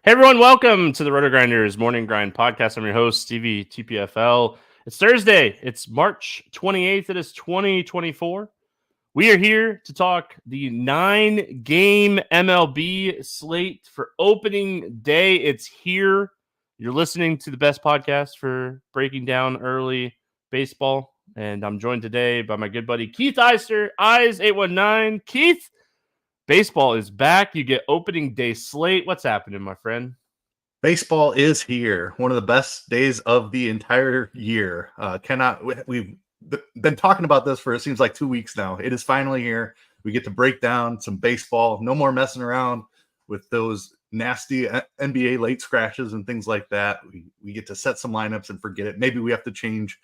Hey everyone, welcome to the RotoGrinders Morning Grind podcast. I'm your host, Stevietpfl. It's Thursday. It's March 28th. It is 2024. We are here to talk the 9-game MLB slate for opening day. It's here. You're listening to the best podcast for breaking down early baseball. And I'm joined today by my good buddy, Keith Eister, Eys819. Keith, baseball is back. You get opening day slate. What's happening, my friend? Baseball is here. One of the best days of the entire year. We've been talking about this for, it seems like 2 weeks now. It is finally here. We get to break down some baseball. No more messing around with those nasty NBA late scratches and things like that. We get to set some lineups and forget it. Maybe we have to change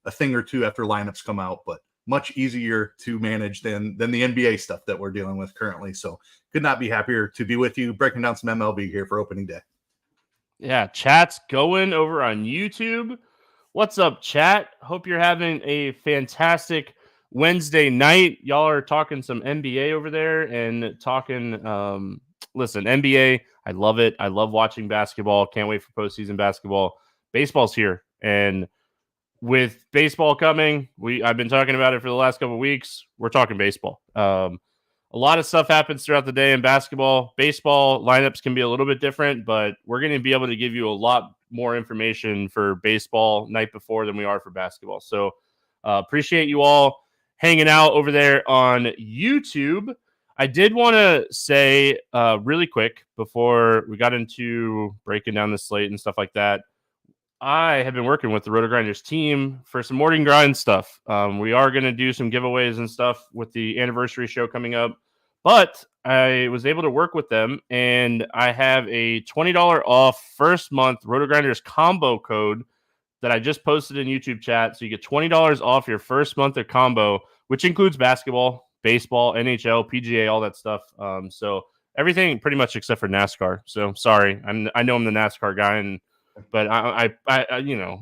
a thing or two after lineups come out, but much easier to manage than the NBA stuff that we're dealing with currently. So could not be happier to be with you, breaking down some MLB here for opening day. Yeah, chat's going over on YouTube. What's up, chat? Hope you're having a fantastic Wednesday night. Y'all are talking some NBA over there and talking, listen, NBA, I love it. I love watching basketball. Can't wait for postseason basketball. Baseball's here. And with baseball coming, I've been talking about it for the last couple of weeks. We're talking baseball. A lot of stuff happens throughout the day in basketball. Baseball lineups can be a little bit different, but we're going to be able to give you a lot more information for baseball night before than we are for basketball. So appreciate you all hanging out over there on YouTube. I did want to say really quick before we got into breaking down the slate and stuff like that, I have been working with the RotoGrinders team for some morning grind stuff. We are going to do some giveaways and stuff with the anniversary show coming up, but I was able to work with them, and I have a $20 off first month RotoGrinders combo code that I just posted in YouTube chat. So you get $20 off your first month of combo, which includes basketball, baseball, NHL, PGA, all that stuff. So everything pretty much except for NASCAR. So sorry, I know I'm the NASCAR guy, but I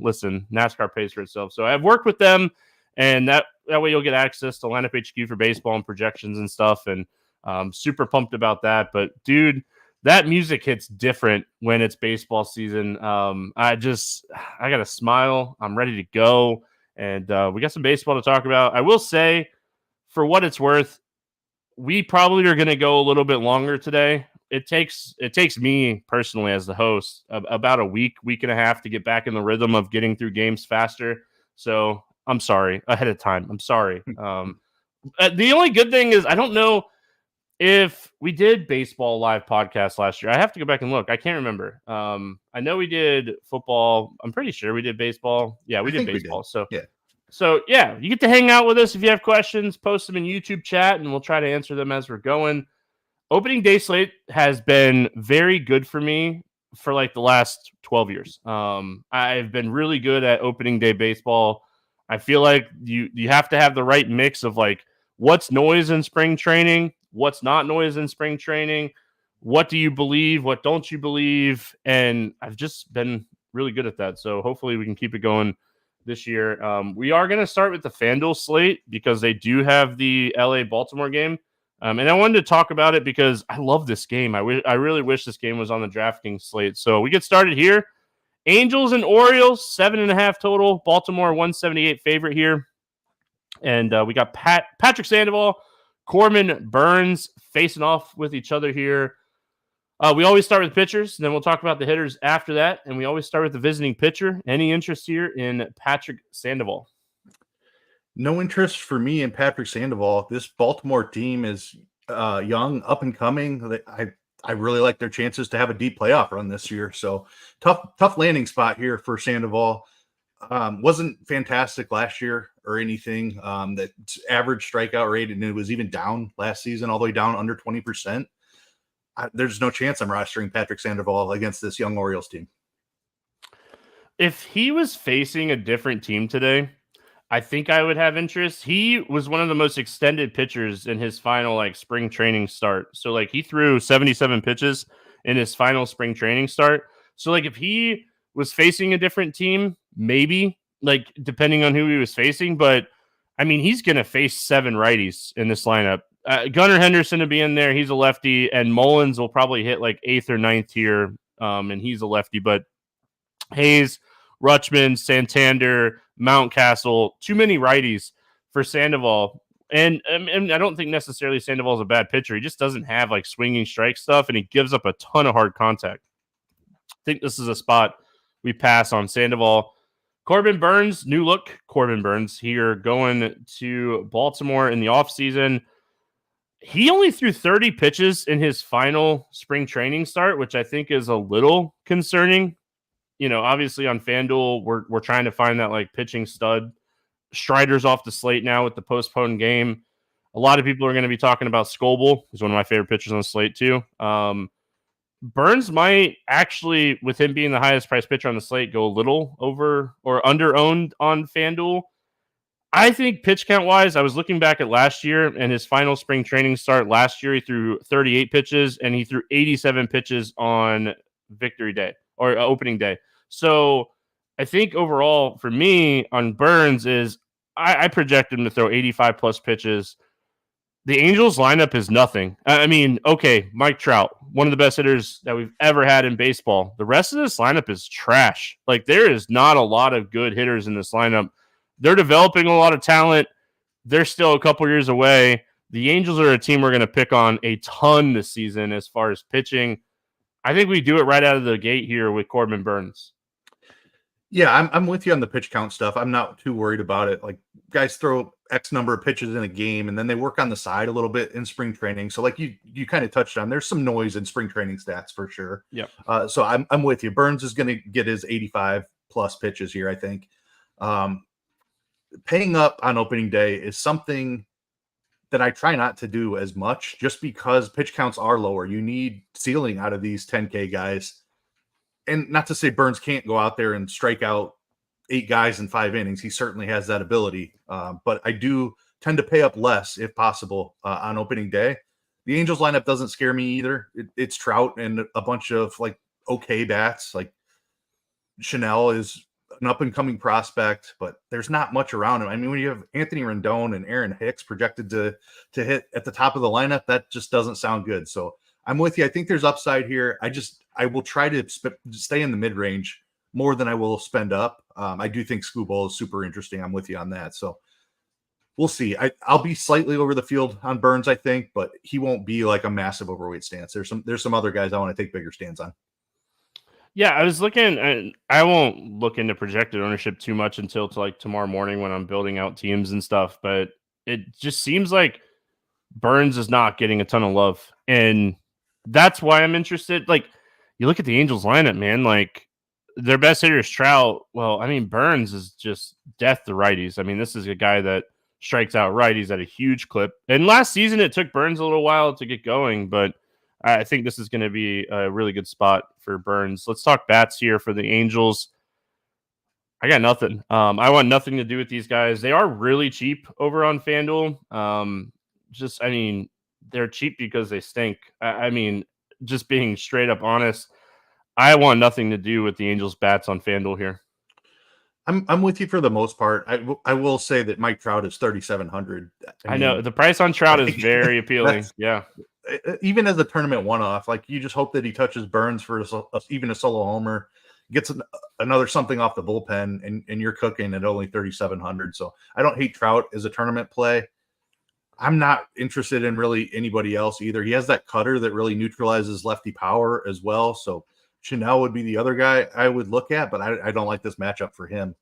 listen, NASCAR pays for itself. So I've worked with them, and that way you'll get access to Lineup HQ for baseball and projections and stuff. And super pumped about that. But dude, that music hits different when it's baseball season. I got a smile. I'm ready to go. And we got some baseball to talk about. I will say, for what it's worth, we probably are going to go a little bit longer today. It takes me personally as the host about a week and a half to get back in the rhythm of getting through games faster. So I'm sorry ahead of time. I'm sorry. The only good thing is I don't know if we did baseball live podcast last year. I have to go back and look. I can't remember. I know we did football. I'm pretty sure we did baseball. Yeah, we did baseball. So yeah, you get to hang out with us. If you have questions, post them in YouTube chat, and we'll try to answer them as we're going. Opening day slate has been very good for me for like the last 12 years. I've been really good at opening day baseball. I feel like you have to have the right mix of like what's noise in spring training, what's not noise in spring training, what do you believe, what don't you believe, and I've just been really good at that. So hopefully we can keep it going this year. We are going to start with the FanDuel slate because they do have the LA-Baltimore game. And I wanted to talk about it because I love this game. I really wish this game was on the DraftKings slate. So we get started here. Angels and Orioles, 7.5 total. Baltimore, 178 favorite here. And we got Patrick Sandoval, Corbin Burns facing off with each other here. We always start with pitchers, and then we'll talk about the hitters after that. And we always start with the visiting pitcher. Any interest here in Patrick Sandoval? No interest for me in Patrick Sandoval. This Baltimore team is young, up and coming. I really like their chances to have a deep playoff run this year. So tough landing spot here for Sandoval. Wasn't fantastic last year or anything. That average strikeout rate, and it was even down last season, all the way down under 20%. There's no chance I'm rostering Patrick Sandoval against this young Orioles team. If he was facing a different team today, I think I would have interest. He was one of the most extended pitchers in his final spring training start. So he threw 77 pitches in his final spring training start. So if he was facing a different team, maybe depending on who he was facing, but I mean, he's going to face 7 righties in this lineup. Gunnar Henderson to be in there. He's a lefty, and Mullins will probably hit 8th or 9th here and he's a lefty. But Hayes, Rutschman, Santander, Mountcastle, too many righties for Sandoval. And I don't think necessarily Sandoval's a bad pitcher. He just doesn't have like swinging strike stuff, and he gives up a ton of hard contact. I think this is a spot we pass on Sandoval. Corbin Burns, new look Corbin Burns here going to Baltimore in the offseason. He only threw 30 pitches in his final spring training start, which I think is a little concerning. You know, obviously on FanDuel, we're trying to find that like pitching stud. Strider's off the slate now with the postponed game. A lot of people are going to be talking about Scoble. He's one of my favorite pitchers on the slate too. Burns might actually, with him being the highest priced pitcher on the slate, go a little over or under owned on FanDuel. I think pitch count wise, I was looking back at last year and his final spring training start last year. He threw 38 pitches and he threw 87 pitches on Victory Day or opening day. So I think overall for me on Burns is I project him to throw 85 plus pitches. The Angels lineup is nothing. I mean, okay, Mike Trout, one of the best hitters that we've ever had in baseball. The rest of this lineup is trash. Like, there is not a lot of good hitters in this lineup. They're developing a lot of talent. They're still a couple years away. The Angels are a team we're going to pick on a ton this season as far as pitching. I think we do it right out of the gate here with Corbin Burns. Yeah, I'm with you on the pitch count stuff. I'm not too worried about it. Like, guys throw X number of pitches in a game, and then they work on the side a little bit in spring training. So, like you kind of touched on, there's some noise in spring training stats for sure. Yeah. So I'm with you. Burns is going to get his 85 plus pitches here, I think. Paying up on opening day is something that I try not to do as much, just because pitch counts are lower. You need ceiling out of these 10K guys. And not to say Burns can't go out there and strike out 8 guys in 5 innings. He certainly has that ability. But I do tend to pay up less, if possible, on opening day. The Angels lineup doesn't scare me either. It's Trout and a bunch of like okay bats. Like Chanel is an up-and-coming prospect, but there's not much around him. I mean, when you have Anthony Rendon and Aaron Hicks projected to hit at the top of the lineup, that just doesn't sound good. So I'm with you. I think there's upside here. I will try to stay in the mid-range more than I will spend up. I do think Scooball is super interesting. I'm with you on that. So we'll see. I'll be slightly over the field on Burns, I think, but he won't be like a massive overweight stance. There's some other guys I want to take bigger stands on. Yeah, I was looking, and I won't look into projected ownership too much until like tomorrow morning when I'm building out teams and stuff. But it just seems like Burns is not getting a ton of love, and that's why I'm interested. Like, you look at the Angels lineup, man, like their best hitter is Trout. Well, I mean, Burns is just death to righties. I mean, this is a guy that strikes out righties at a huge clip. And last season, it took Burns a little while to get going, but I think this is going to be a really good spot for Burns. Let's talk bats here for the Angels. I got nothing. I want nothing to do with these guys. They are really cheap over on FanDuel. I mean, they're cheap because they stink. I mean, just being straight up honest, I want nothing to do with the Angels bats on FanDuel here. I'm with you for the most part. I will say that Mike Trout is 3,700. I know the price on Trout is very appealing. Yeah. Even as a tournament one-off, like you just hope that he touches Burns for even a solo homer, gets another something off the bullpen, and you're cooking at only 3,700. So I don't hate Trout as a tournament play. I'm not interested in really anybody else either. He has that cutter that really neutralizes lefty power as well. So Chanel would be the other guy I would look at, but I don't like this matchup for him.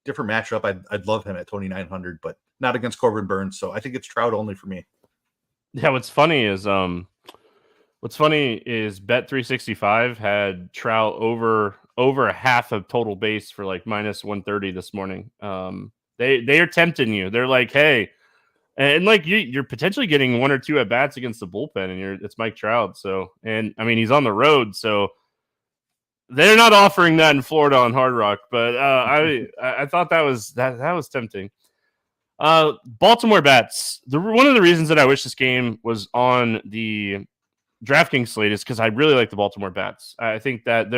Different matchup. I'd love him at 2,900, but not against Corbin Burns. So I think it's Trout only for me. Yeah, what's funny is Bet365 had Trout over a half of total base for like minus 130 this morning. They are tempting you. They're like, hey, and like you're potentially getting 1 or 2 at bats against the bullpen, and it's Mike Trout. So, and I mean he's on the road, so they're not offering that in Florida on Hard Rock. But I thought that was tempting. Baltimore bats. One of the reasons that I wish this game was on the DraftKings slate is because I really like the Baltimore bats. I think that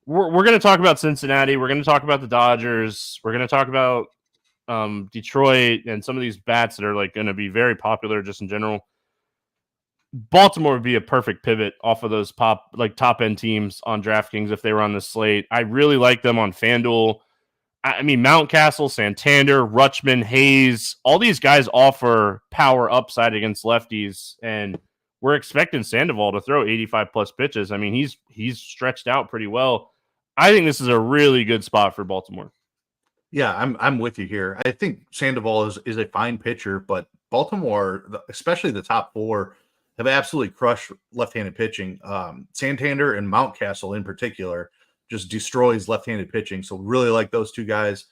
we're going to talk about Cincinnati. We're going to talk about the Dodgers. We're going to talk about Detroit and some of these bats that are like going to be very popular just in general. Baltimore would be a perfect pivot off of those top end teams on DraftKings if they were on the slate. I really like them on FanDuel. I mean, Mountcastle, Santander, Rutschman, Hayes, all these guys offer power upside against lefties, and we're expecting Sandoval to throw 85 plus pitches. I mean, he's stretched out pretty well. I think this is a really good spot for Baltimore. Yeah, I'm with you here. I think Sandoval is a fine pitcher, but Baltimore, especially the top four, have absolutely crushed left-handed pitching. Santander and Mountcastle in particular just destroys left-handed pitching. So really like those two guys.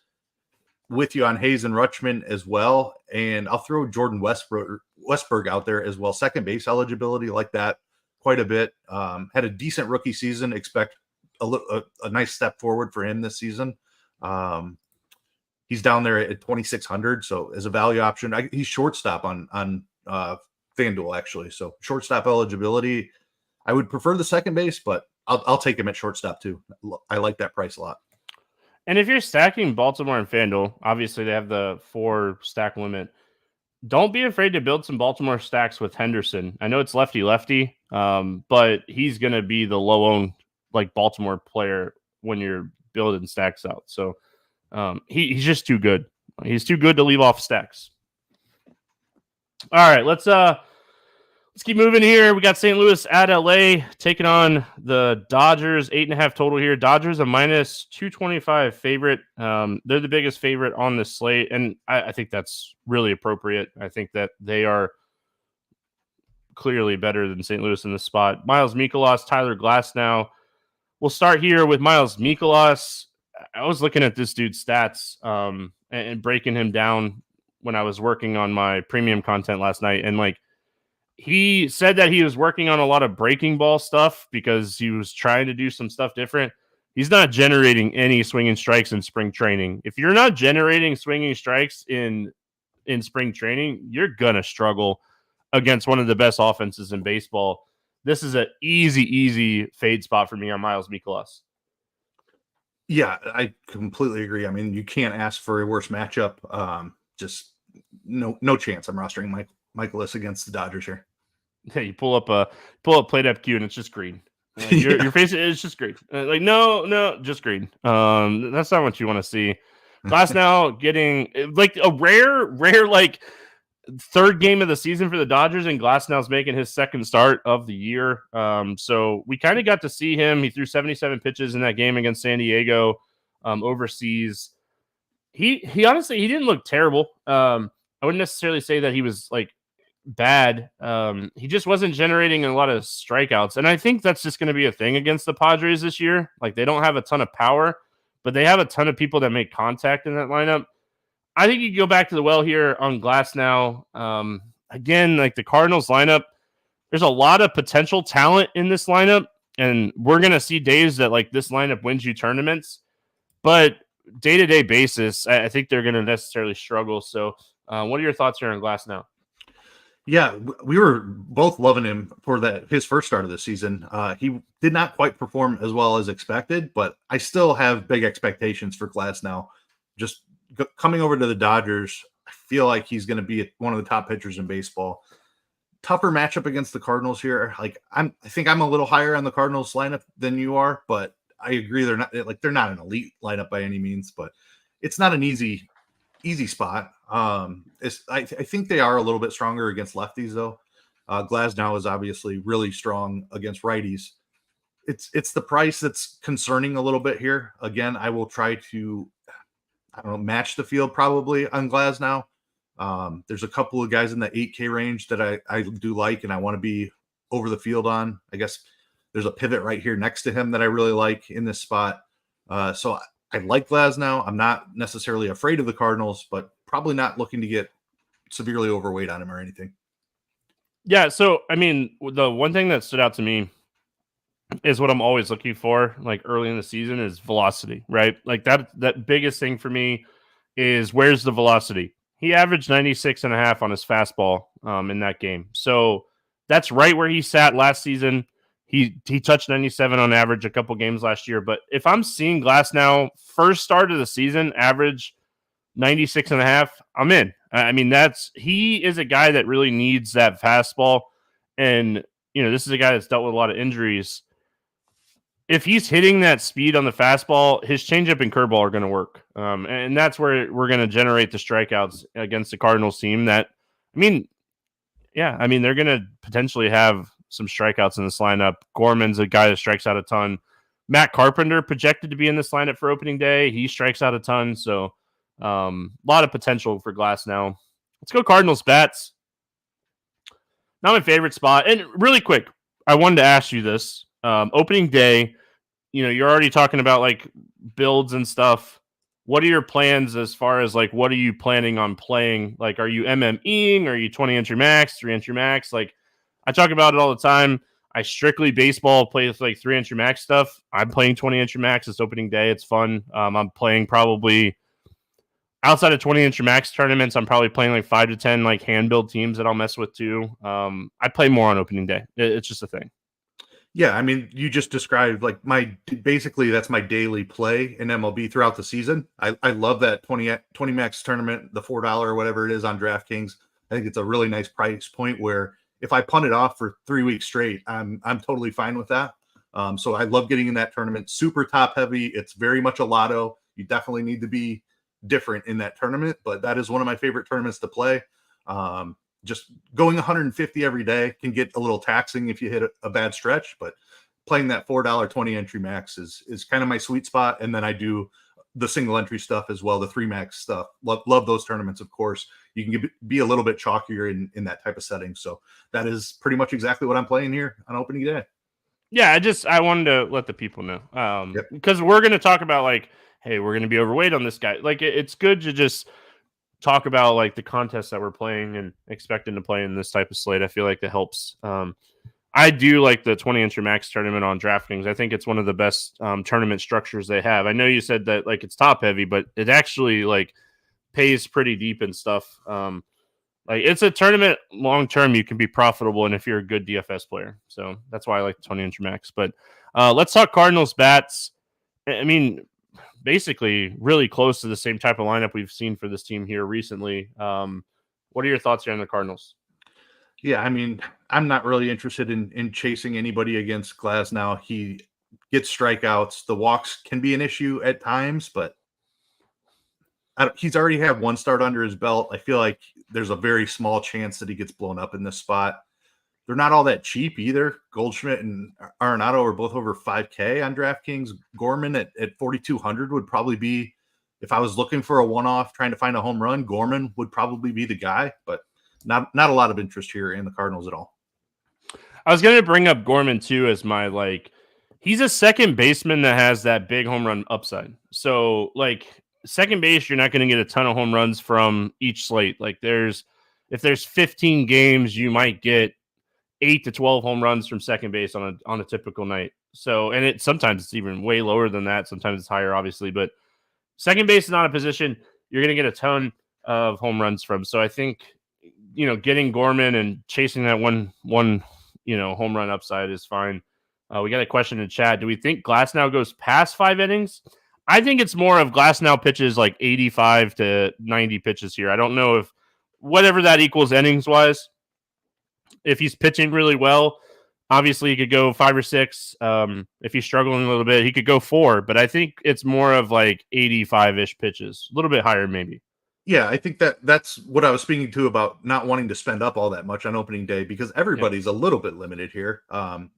With you on Hayes and Rutschman as well. And I'll throw Jordan Westberg out there as well. Second base eligibility, like that quite a bit. Had a decent rookie season. Expect a nice step forward for him this season. He's down there at 2,600. So as a value option, he's shortstop on FanDuel actually. So shortstop eligibility, I would prefer the second base, but I'll take him at shortstop too. I like that price a lot. And if you're stacking Baltimore and FanDuel, obviously they have the 4 stack limit. Don't be afraid to build some Baltimore stacks with Henderson. I know it's lefty, but he's going to be the low-owned Baltimore player when you're building stacks out. So he's just too good. He's too good to leave off stacks. All right, let's keep moving here. We got St. Louis at LA taking on the Dodgers, 8.5 total here. Dodgers a minus 225 favorite. They're the biggest favorite on the slate, and I think that's really appropriate. I think that they are clearly better than St. Louis in this spot. Miles Mikolas, Tyler Glasnow. We'll start here with Miles Mikolas. I was looking at this dude's stats and breaking him down when I was working on my premium content last night, and he said that he was working on a lot of breaking ball stuff because he was trying to do some stuff different. He's not generating any swinging strikes in spring training. If you're not generating swinging strikes in spring training, you're going to struggle against one of the best offenses in baseball. This is an easy fade spot for me on Miles Mikolas. Yeah, I completely agree. I mean, you can't ask for a worse matchup. Just no chance I'm rostering Mikolas against the Dodgers here. Yeah, you pull up plate FQ and it's just green. Your face is just green. No, just green. That's not what you want to see. Glasnow getting a rare third game of the season for the Dodgers, and Glasnow's making his second start of the year. So we kind of got to see him. He threw 77 pitches in that game against San Diego overseas. He honestly, he didn't look terrible. I wouldn't necessarily say that he was bad. He just wasn't generating a lot of strikeouts, and I think that's just going to be a thing against the Padres this year. They don't have a ton of power, but they have a ton of people that make contact in that lineup. I think you go back to the well here on Glasnow. Again, the Cardinals lineup, there's a lot of potential talent in this lineup, and we're going to see days that this lineup wins you tournaments, but day-to-day basis, I think they're going to necessarily struggle. So what are your thoughts here on Glasnow? Yeah, we were both loving him for his first start of the season. He did not quite perform as well as expected, but I still have big expectations for Glasnow. Just coming over to the Dodgers, I feel like he's going to be one of the top pitchers in baseball. Tougher matchup against the Cardinals here. I think I'm a little higher on the Cardinals lineup than you are, but I agree they're not an elite lineup by any means, but it's not an easy spot. I think they are a little bit stronger against lefties though. Glasnow is obviously really strong against righties. It's the price that's concerning a little bit here. Again, I will try to match the field probably on Glasnow. There's a couple of guys in the 8K range that I do like and I want to be over the field on. I guess there's a pivot right here next to him that I really like in this spot. So I like Glasnow. I'm not necessarily afraid of the Cardinals, but probably not looking to get severely overweight on him or anything. Yeah, so, I mean, the one thing that stood out to me is what I'm always looking for, early in the season, is velocity, right? That biggest thing for me is where's the velocity? He averaged 96.5 on his fastball in that game. So that's right where he sat last season. He touched 97 on average a couple games last year. But if I'm seeing Glasnow first start of the season average 96.5, I'm in. I mean, he is a guy that really needs that fastball. And, this is a guy that's dealt with a lot of injuries. If he's hitting that speed on the fastball, his changeup and curveball are going to work. And that's where we're going to generate the strikeouts against the Cardinals team that, they're going to potentially have some strikeouts in this lineup. Gorman's a guy that strikes out a ton. Matt Carpenter projected to be in this lineup for opening day. He strikes out a ton. So a lot of potential for Glasnow. Let's go Cardinals bats. Not my favorite spot. And really quick, I wanted to ask you this. Opening day, you're already talking about like builds and stuff. What are your plans as far as like what are you planning on playing? Like, are you MMEing? Are you 20 entry max, 3 entry max? Like, I talk about it all the time. I strictly baseball play with like 3 entry max stuff. I'm playing 20 entry max this opening day. It's fun. I'm playing probably outside of 20 entry max tournaments. I'm probably playing like 5 to 10 like hand build teams that I'll mess with too. I play more on opening day. It's just a thing. Yeah, you just described like basically that's my daily play in MLB throughout the season. I love that 20 max tournament, the $4 or whatever it is on DraftKings. I think it's a really nice price point where if I punt it off for 3 weeks straight, I'm totally fine with that. So I love getting in that tournament. Super top heavy. It's very much a lotto. You definitely need to be different in that tournament, but that is one of my favorite tournaments to play. Just going 150 every day can get a little taxing if you hit a bad stretch, but playing that $4 20 entry max is kind of my sweet spot. And then I do the single entry stuff as well, the 3 max stuff. Love those tournaments, of course. You can be a little bit chalkier in that type of setting. So that is pretty much exactly what I'm playing here on opening day. Yeah, I wanted to let the people know because we're going to talk about like, hey, we're going to be overweight on this guy. Like, it's good to just talk about like the contests that we're playing and expecting to play in this type of slate. I feel like that helps. I do like the 20 entry max tournament on DraftKings. I think it's one of the best tournament structures they have. I know you said that like it's top heavy, but it actually like pays pretty deep and stuff. Like it's a tournament long term you can be profitable and if you're a good DFS player. So that's why I like the 20 entry max. But let's talk Cardinals bats. Basically really close to the same type of lineup we've seen for this team here recently. What are your thoughts here on the Cardinals? Yeah, I'm not really interested in chasing anybody against Glasnow. He gets strikeouts. The walks can be an issue at times, but he's already had one start under his belt. I feel like there's a very small chance that he gets blown up in this spot. They're not all that cheap either. Goldschmidt and Arenado are both over 5K on DraftKings. Gorman at 4,200 would probably be, if I was looking for a one-off trying to find a home run, Gorman would probably be the guy, but not a lot of interest here in the Cardinals at all. I was going to bring up Gorman too as my he's a second baseman that has that big home run upside. So second base, you're not going to get a ton of home runs from each slate. If there's 15 games, you might get 8 to 12 home runs from second base on a typical night. So, and sometimes it's even way lower than that. Sometimes it's higher, obviously, but second base is not a position you're going to get a ton of home runs from. So I think, getting Gorman and chasing that one home run upside is fine. We got a question in chat. Do we think Glasnow goes past 5 innings? I think it's more of Glasnow pitches like 85 to 90 pitches here. I don't know if whatever that equals innings wise. If he's pitching really well, obviously he could go 5 or 6. If he's struggling a little bit, he could go 4. But I think it's more of like 85-ish pitches, a little bit higher maybe. Yeah, I think that's what I was speaking to about not wanting to spend up all that much on opening day because everybody's a little bit limited here.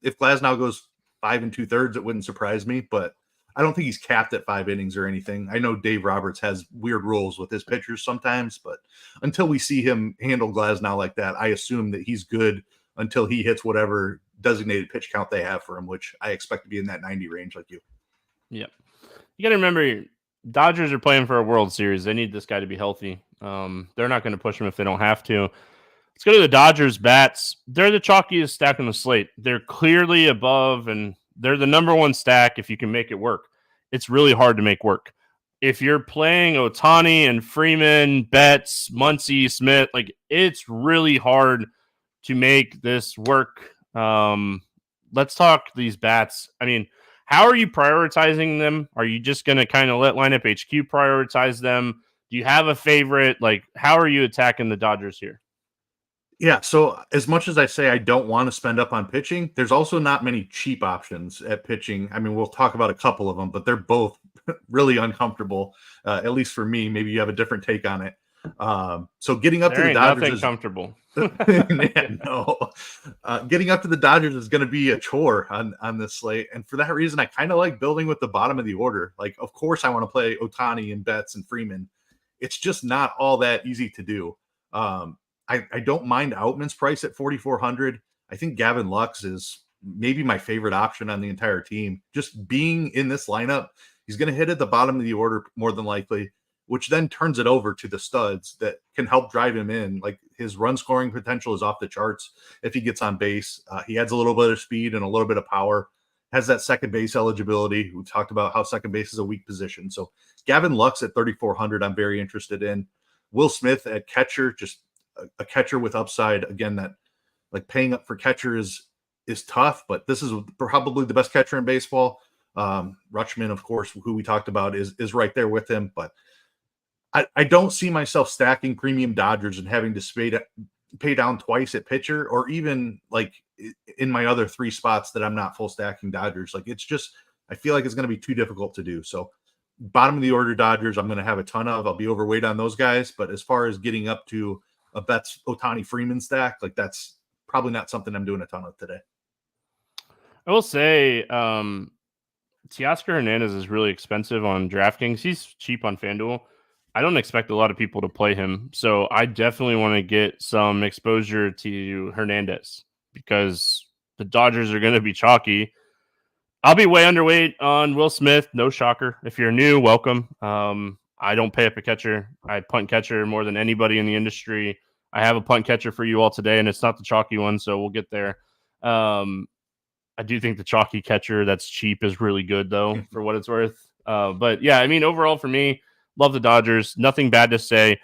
If Glasnow goes 5 2/3, it wouldn't surprise me, but I don't think he's capped at 5 innings or anything. I know Dave Roberts has weird rules with his pitchers sometimes, but until we see him handle Glasnow like that, I assume that he's good until he hits whatever designated pitch count they have for him, which I expect to be in that 90 range like you. Yeah. You got to remember, Dodgers are playing for a World Series. They need this guy to be healthy. They're not going to push him if they don't have to. Let's go to the Dodgers bats. They're the chalkiest stack on the slate. They're clearly above, and they're the number one stack if you can make it work. It's really hard to make work. If you're playing Ohtani and Freeman, Betts, Muncy, Smith, it's really hard to make this work. Let's talk these bats. How are you prioritizing them? Are you just going to kind of let Lineup HQ prioritize them? Do you have a favorite? How are you attacking the Dodgers here? Yeah, so as much as I say I don't want to spend up on pitching, there's also not many cheap options at pitching. I mean, we'll talk about a couple of them, but they're both really uncomfortable, at least for me. Maybe you have a different take on it. So getting up to There the ain't Dodgers nothing is comfortable. yeah, no. Getting up to the Dodgers is going to be a chore on this slate, and for that reason, I kind of like building with the bottom of the order. Like, of course, I want to play Ohtani and Betts and Freeman. It's just not all that easy to do. I don't mind Outman's price at 4,400. I think Gavin Lux is maybe my favorite option on the entire team. Just being in this lineup, he's going to hit at the bottom of the order more than likely, which then turns it over to the studs that can help drive him in. Like, his run scoring potential is off the charts if he gets on base. He adds a little bit of speed and a little bit of power, has that second base eligibility. We talked about how second base is a weak position. So Gavin Lux at 3,400, I'm very interested in. Will Smith at catcher, just a catcher with upside. Again, that like paying up for catcher is tough, but this is probably the best catcher in baseball. Rutschman, of course, who we talked about, is right there with him, but I don't see myself stacking premium Dodgers and having to pay down twice at pitcher, or even like in my other three spots that I'm not full stacking Dodgers. Like, it's just, I feel like it's going to be too difficult to do. So bottom of the order Dodgers, I'm going to have a ton of. I'll be overweight on those guys, but as far as getting up to a Betts Ohtani Freeman stack, like, that's probably not something I'm doing a ton of today. I will say, Teoscar Hernandez is really expensive on DraftKings. He's cheap on FanDuel. I don't expect a lot of people to play him, so I definitely want to get some exposure to Hernandez because the Dodgers are going to be chalky. I'll be way underweight on Will Smith. No shocker. If you're new, welcome. I don't pay up a catcher. I punt catcher more than anybody in the industry. I have a punt catcher for you all today, and it's not the chalky one, so we'll get there. I do think the chalky catcher that's cheap is really good, though, for what it's worth. But yeah, I mean, overall for me, love the Dodgers. Nothing bad to say.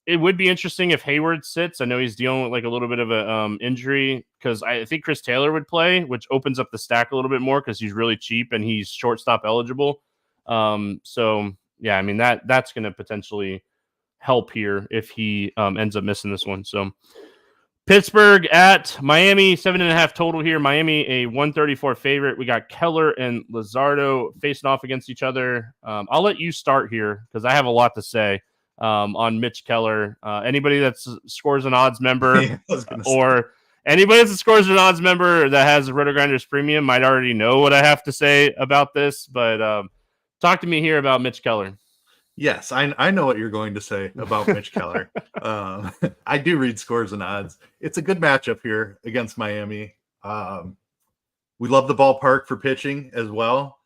It would be interesting if Hayward sits. I know he's dealing with like a little bit of a injury, because I think Chris Taylor would play, which opens up the stack a little bit more because he's really cheap and he's shortstop eligible. So yeah, I mean, that's going to potentially help here if he ends up missing this one. So Pittsburgh at Miami, 7.5 total here. Miami, a 134 favorite. We got Keller and Luzardo facing off against each other. I'll let you start here because I have a lot to say on Mitch Keller. Anybody that scores an odds member or anybody that scores an odds member that has a RotoGrinders Premium might already know what I have to say about this, but talk to me here about Mitch Keller. Yes, I know what you're going to say about Mitch Keller. I do read scores and odds. It's a good matchup here against Miami. We love the ballpark for pitching as well.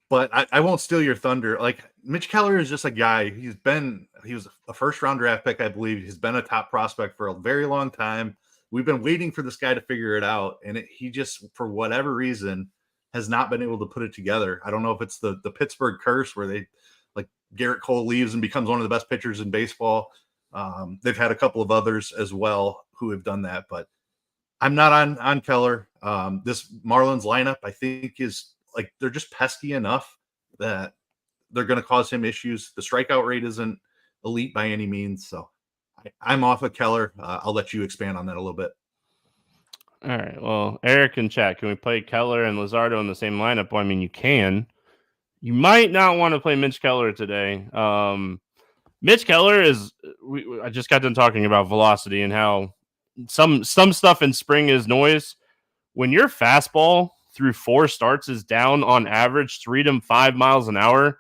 But I won't steal your thunder. Like, Mitch Keller is just a guy. He was a first-round draft pick, I believe. He's been a top prospect for a very long time. We've been waiting for this guy to figure it out, and he just, for whatever reason, has not been able to put it together. I don't know if it's the Pittsburgh curse where they, like, Garrett Cole leaves and becomes one of the best pitchers in baseball. They've had a couple of others as well who have done that, but I'm not on Keller. This Marlins lineup, I think, is like, they're just pesky enough that they're going to cause him issues. The strikeout rate isn't elite by any means, so I'm off of Keller. I'll let you expand on that a little bit. All right. Well, Eric and chat, can we play Keller and Luzardo in the same lineup? Well, I mean, you can. You might not want to play Mitch Keller today. Mitch Keller is. I just got done talking about velocity and how some stuff in spring is noise. When your fastball through 4 starts is down on average 3 to 5 miles an hour,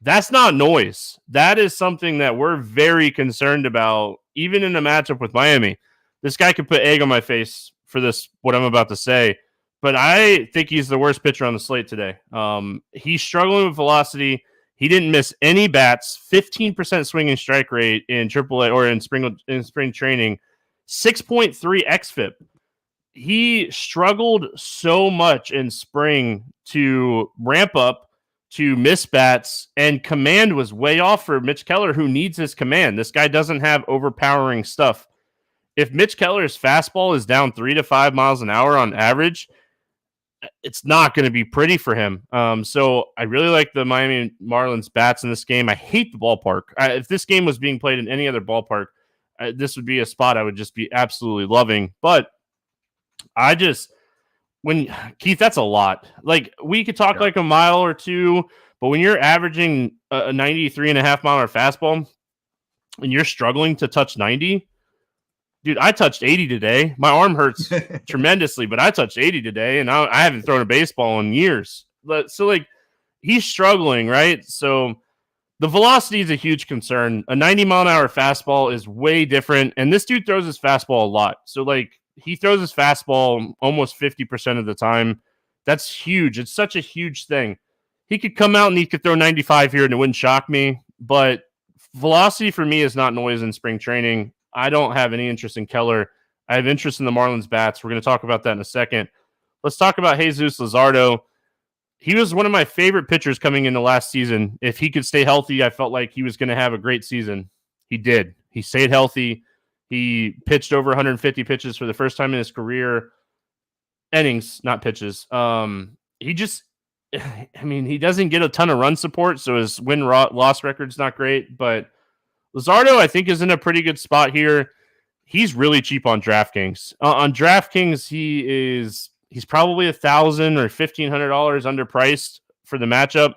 that's not noise. That is something that we're very concerned about, even in a matchup with Miami. This guy could put egg on my face for this, what I'm about to say, but I think he's the worst pitcher on the slate today. He's struggling with velocity. He didn't miss any bats, 15% swinging strike rate in AAA or in spring training, 6.3 xFIP. He struggled so much in spring to ramp up, to miss bats, and command was way off for Mitch Keller, who needs his command. This guy doesn't have overpowering stuff. If Mitch Keller's fastball is down 3 to 5 miles an hour on average, it's not going to be pretty for him. So I really like the Miami Marlins bats in this game. I hate the ballpark. If this game was being played in any other ballpark, this would be a spot I would just be absolutely loving. But Keith, that's a lot. Like, we could talk like a mile or two, but when you're averaging a 93.5-mile fastball and you're struggling to touch 90, dude, I touched 80 today. My arm hurts tremendously, but I touched 80 today, and I haven't thrown a baseball in years. So, like, he's struggling, right? So the velocity is a huge concern. A 90-mile-an-hour fastball is way different, and this dude throws his fastball a lot. So, like, he throws his fastball almost 50% of the time. That's huge. It's such a huge thing. He could come out and he could throw 95 here, and it wouldn't shock me, but velocity for me is not noise in spring training. I don't have any interest in Keller. I have interest in the Marlins bats. We're going to talk about that in a second. Let's talk about Jesus Luzardo. He was one of my favorite pitchers coming into last season. If he could stay healthy, I felt like he was going to have a great season. He did. He stayed healthy. He pitched over 150 pitches for the first time in his career. Innings, not pitches. He doesn't get a ton of run support, so his win-loss record's not great. But Luzardo, I think, is in a pretty good spot here. He's really cheap on DraftKings. On DraftKings, he's probably $1,000 or $1,500 underpriced for the matchup.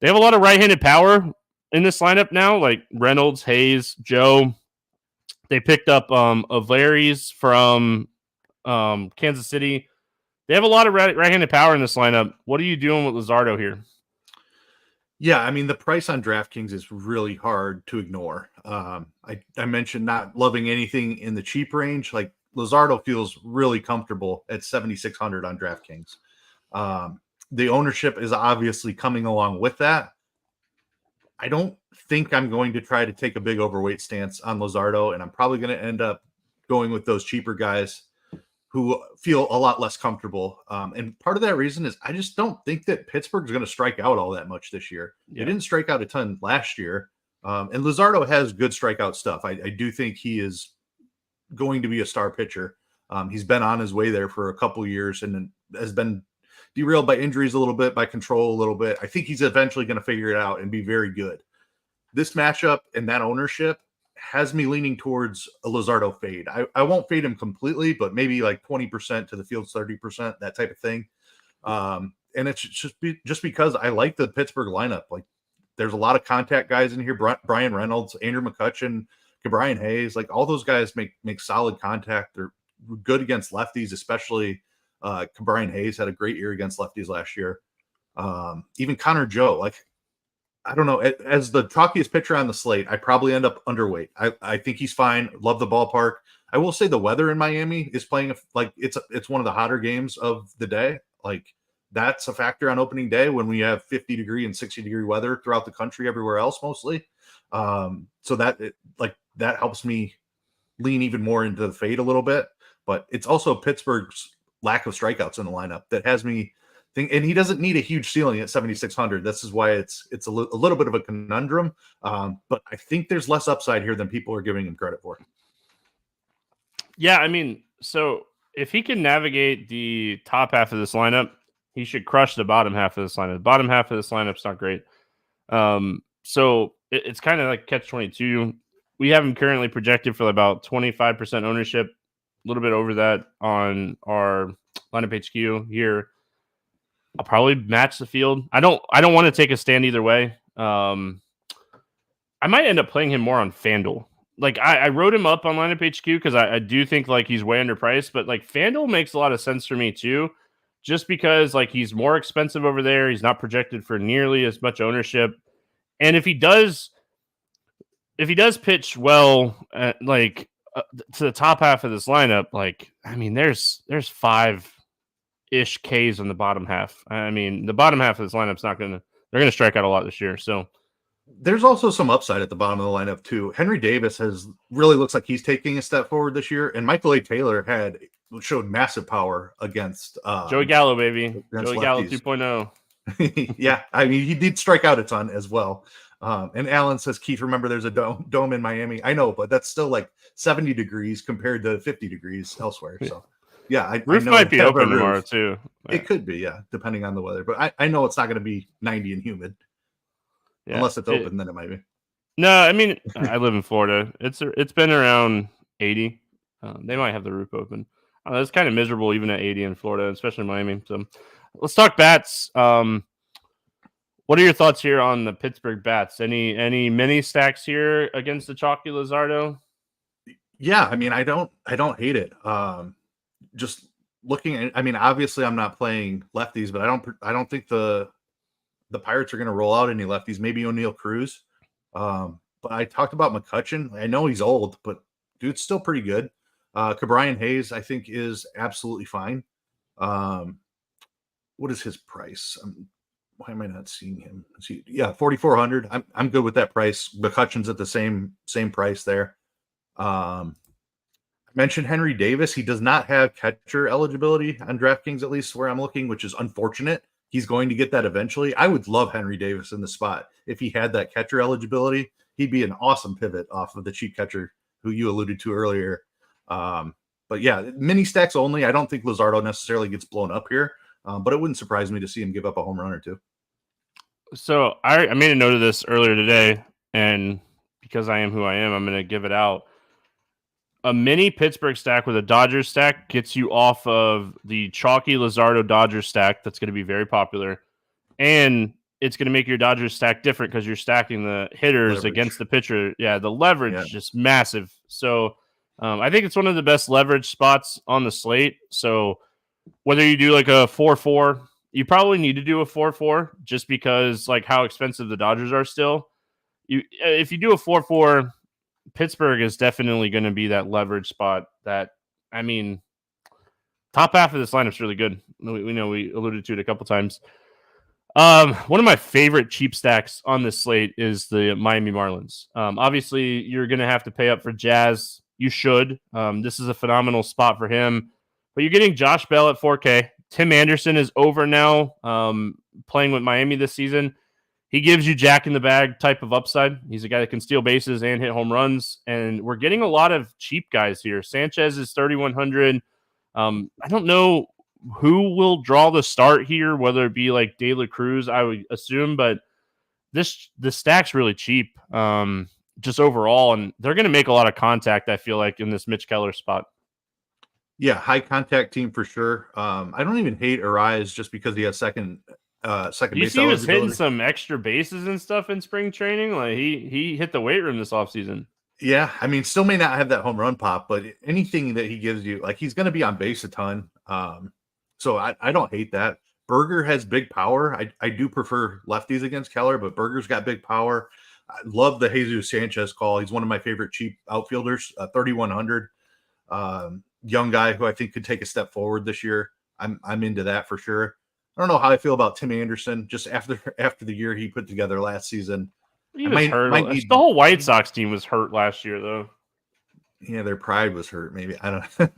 They have a lot of right-handed power in this lineup now, like Reynolds, Hayes, Joe. They picked up O'Leary's from Kansas City. They have a lot of right-handed power in this lineup. What are you doing with Luzardo here? Yeah, I mean, the price on DraftKings is really hard to ignore. I mentioned not loving anything in the cheap range. Like, Luzardo feels really comfortable at 7,600 on DraftKings. The ownership is obviously coming along with that. I don't think I'm going to try to take a big overweight stance on Luzardo, and I'm probably going to end up going with those cheaper guys who feel a lot less comfortable. And part of that reason is I just don't think that Pittsburgh's going to strike out all that much this year. They didn't strike out a ton last year. And Luzardo has good strikeout stuff. I do think he is going to be a star pitcher. He's been on his way there for a couple years and has been derailed by injuries a little bit, by control a little bit. I think he's eventually going to figure it out and be very good. This matchup and that ownership has me leaning towards a Luzardo fade. I won't fade him completely, but maybe like 20% to the field's 30%, that type of thing. And it's just because I like the Pittsburgh lineup. Like, there's a lot of contact guys in here. Brian Reynolds, Andrew McCutchen, Brian Hayes, like, all those guys make solid contact. They're good against lefties, especially Brian Hayes had a great year against lefties last year. Even Connor Joe, like, I don't know, as the chalkiest pitcher on the slate, I probably end up underweight. I think he's fine. Love the ballpark. I will say the weather in Miami is playing like it's one of the hotter games of the day. Like, that's a factor on opening day when we have 50-degree and 60-degree weather throughout the country, everywhere else mostly. So that helps me lean even more into the fade a little bit. But it's also Pittsburgh's lack of strikeouts in the lineup that has me think, and he doesn't need a huge ceiling at 7,600. This is why it's a little bit of a conundrum. But I think there's less upside here than people are giving him credit for. Yeah, I mean, so if he can navigate the top half of this lineup, he should crush the bottom half of this lineup. The bottom half of this lineup's not great. So it's kind of like catch-22. We have him currently projected for about 25% ownership, a little bit over that on our lineup HQ here. I'll probably match the field. I don't want to take a stand either way. I might end up playing him more on FanDuel. Like, I wrote him up on lineup HQ because I do think, like, he's way underpriced, but, like, FanDuel makes a lot of sense for me too, just because, like, he's more expensive over there. He's not projected for nearly as much ownership. And if he does pitch well, to the top half of this lineup, like, I mean, there's 5-ish Ks on the bottom half. I mean, the bottom half of this lineup's they're going to strike out a lot this year. So there's also some upside at the bottom of the lineup too. Henry Davis really looks like he's taking a step forward this year, and Michael A. Taylor showed massive power against Joey Gallo, baby. Joey Gallo 2.0. Yeah, I mean, he did strike out a ton as well. And Alan says, Keith, remember there's a dome in Miami. I know, but that's still like 70 degrees compared to 50 degrees elsewhere. So yeah, roof might be open tomorrow too. It could be, yeah, depending on the weather. But I know it's not going to be 90 and humid. Yeah, unless it's open, then it might be. No, I mean, I live in Florida. It's been around 80. They might have the roof open. It's kind of miserable even at 80 in Florida, especially Miami. So let's talk bats. What are your thoughts here on the Pittsburgh bats? Any mini stacks here against the chalky Luzardo? Yeah, I mean, I don't hate it. Just looking at, I mean, obviously I'm not playing lefties, but I don't think the Pirates are going to roll out any lefties. Maybe O'Neal Cruz. But I talked about McCutchen. I know he's old, but dude's still pretty good. Cabrian Hayes, I think, is absolutely fine. What is his price? Why am I not seeing him? Yeah, 4,400. I'm good with that price. McCutchen's at the same price there. I mentioned Henry Davis. He does not have catcher eligibility on DraftKings, at least where I'm looking, which is unfortunate. He's going to get that eventually. I would love Henry Davis in the spot. If he had that catcher eligibility, he'd be an awesome pivot off of the cheap catcher who you alluded to earlier. But yeah, mini stacks only. I don't think Luzardo necessarily gets blown up here, but it wouldn't surprise me to see him give up a home run or two. So I made a note of this earlier today, and because I am who I am, I'm going to give it out. A mini Pittsburgh stack with a Dodgers stack gets you off of the chalky Luzardo Dodgers stack. That's going to be very popular. And it's going to make your Dodgers stack different because you're stacking the hitters against the pitcher. Yeah, the leverage is just massive. So I think it's one of the best leverage spots on the slate. So whether you do like a 4-4, you probably need to do a 4-4 just because like how expensive the Dodgers are still. If you do a 4-4, Pittsburgh is definitely going to be that leverage spot that, I mean, top half of this lineup is really good. We know we alluded to it a couple times. One of my favorite cheap stacks on this slate is the Miami Marlins. Obviously, you're going to have to pay up for Jazz. You should. This is a phenomenal spot for him. But you're getting Josh Bell at 4K. Tim Anderson is over now, playing with Miami this season. He gives you jack in the bag type of upside. He's a guy that can steal bases and hit home runs. And we're getting a lot of cheap guys here. Sanchez is 3,100. I don't know who will draw the start here, whether it be like De La Cruz, I would assume, but the stack's really cheap, just overall, and they're going to make a lot of contact, I feel like, in this Mitch Keller spot. Yeah, high contact team for sure. I don't even hate Eys just because he has second base. You see, he was hitting some extra bases and stuff in spring training. Like he hit the weight room this offseason. Yeah, I mean, still may not have that home run pop, but anything that he gives you, like he's going to be on base a ton. So I don't hate that. Berger has big power. I do prefer lefties against Keller, but Berger's got big power. I love the Jesus Sanchez call. He's one of my favorite cheap outfielders, 3,100. Young guy who I think could take a step forward this year. I'm into that for sure. I don't know how I feel about Tim Anderson just after the year he put together last season. He was hurt. The whole White Sox team was hurt last year, though. Yeah, their pride was hurt. Maybe I don't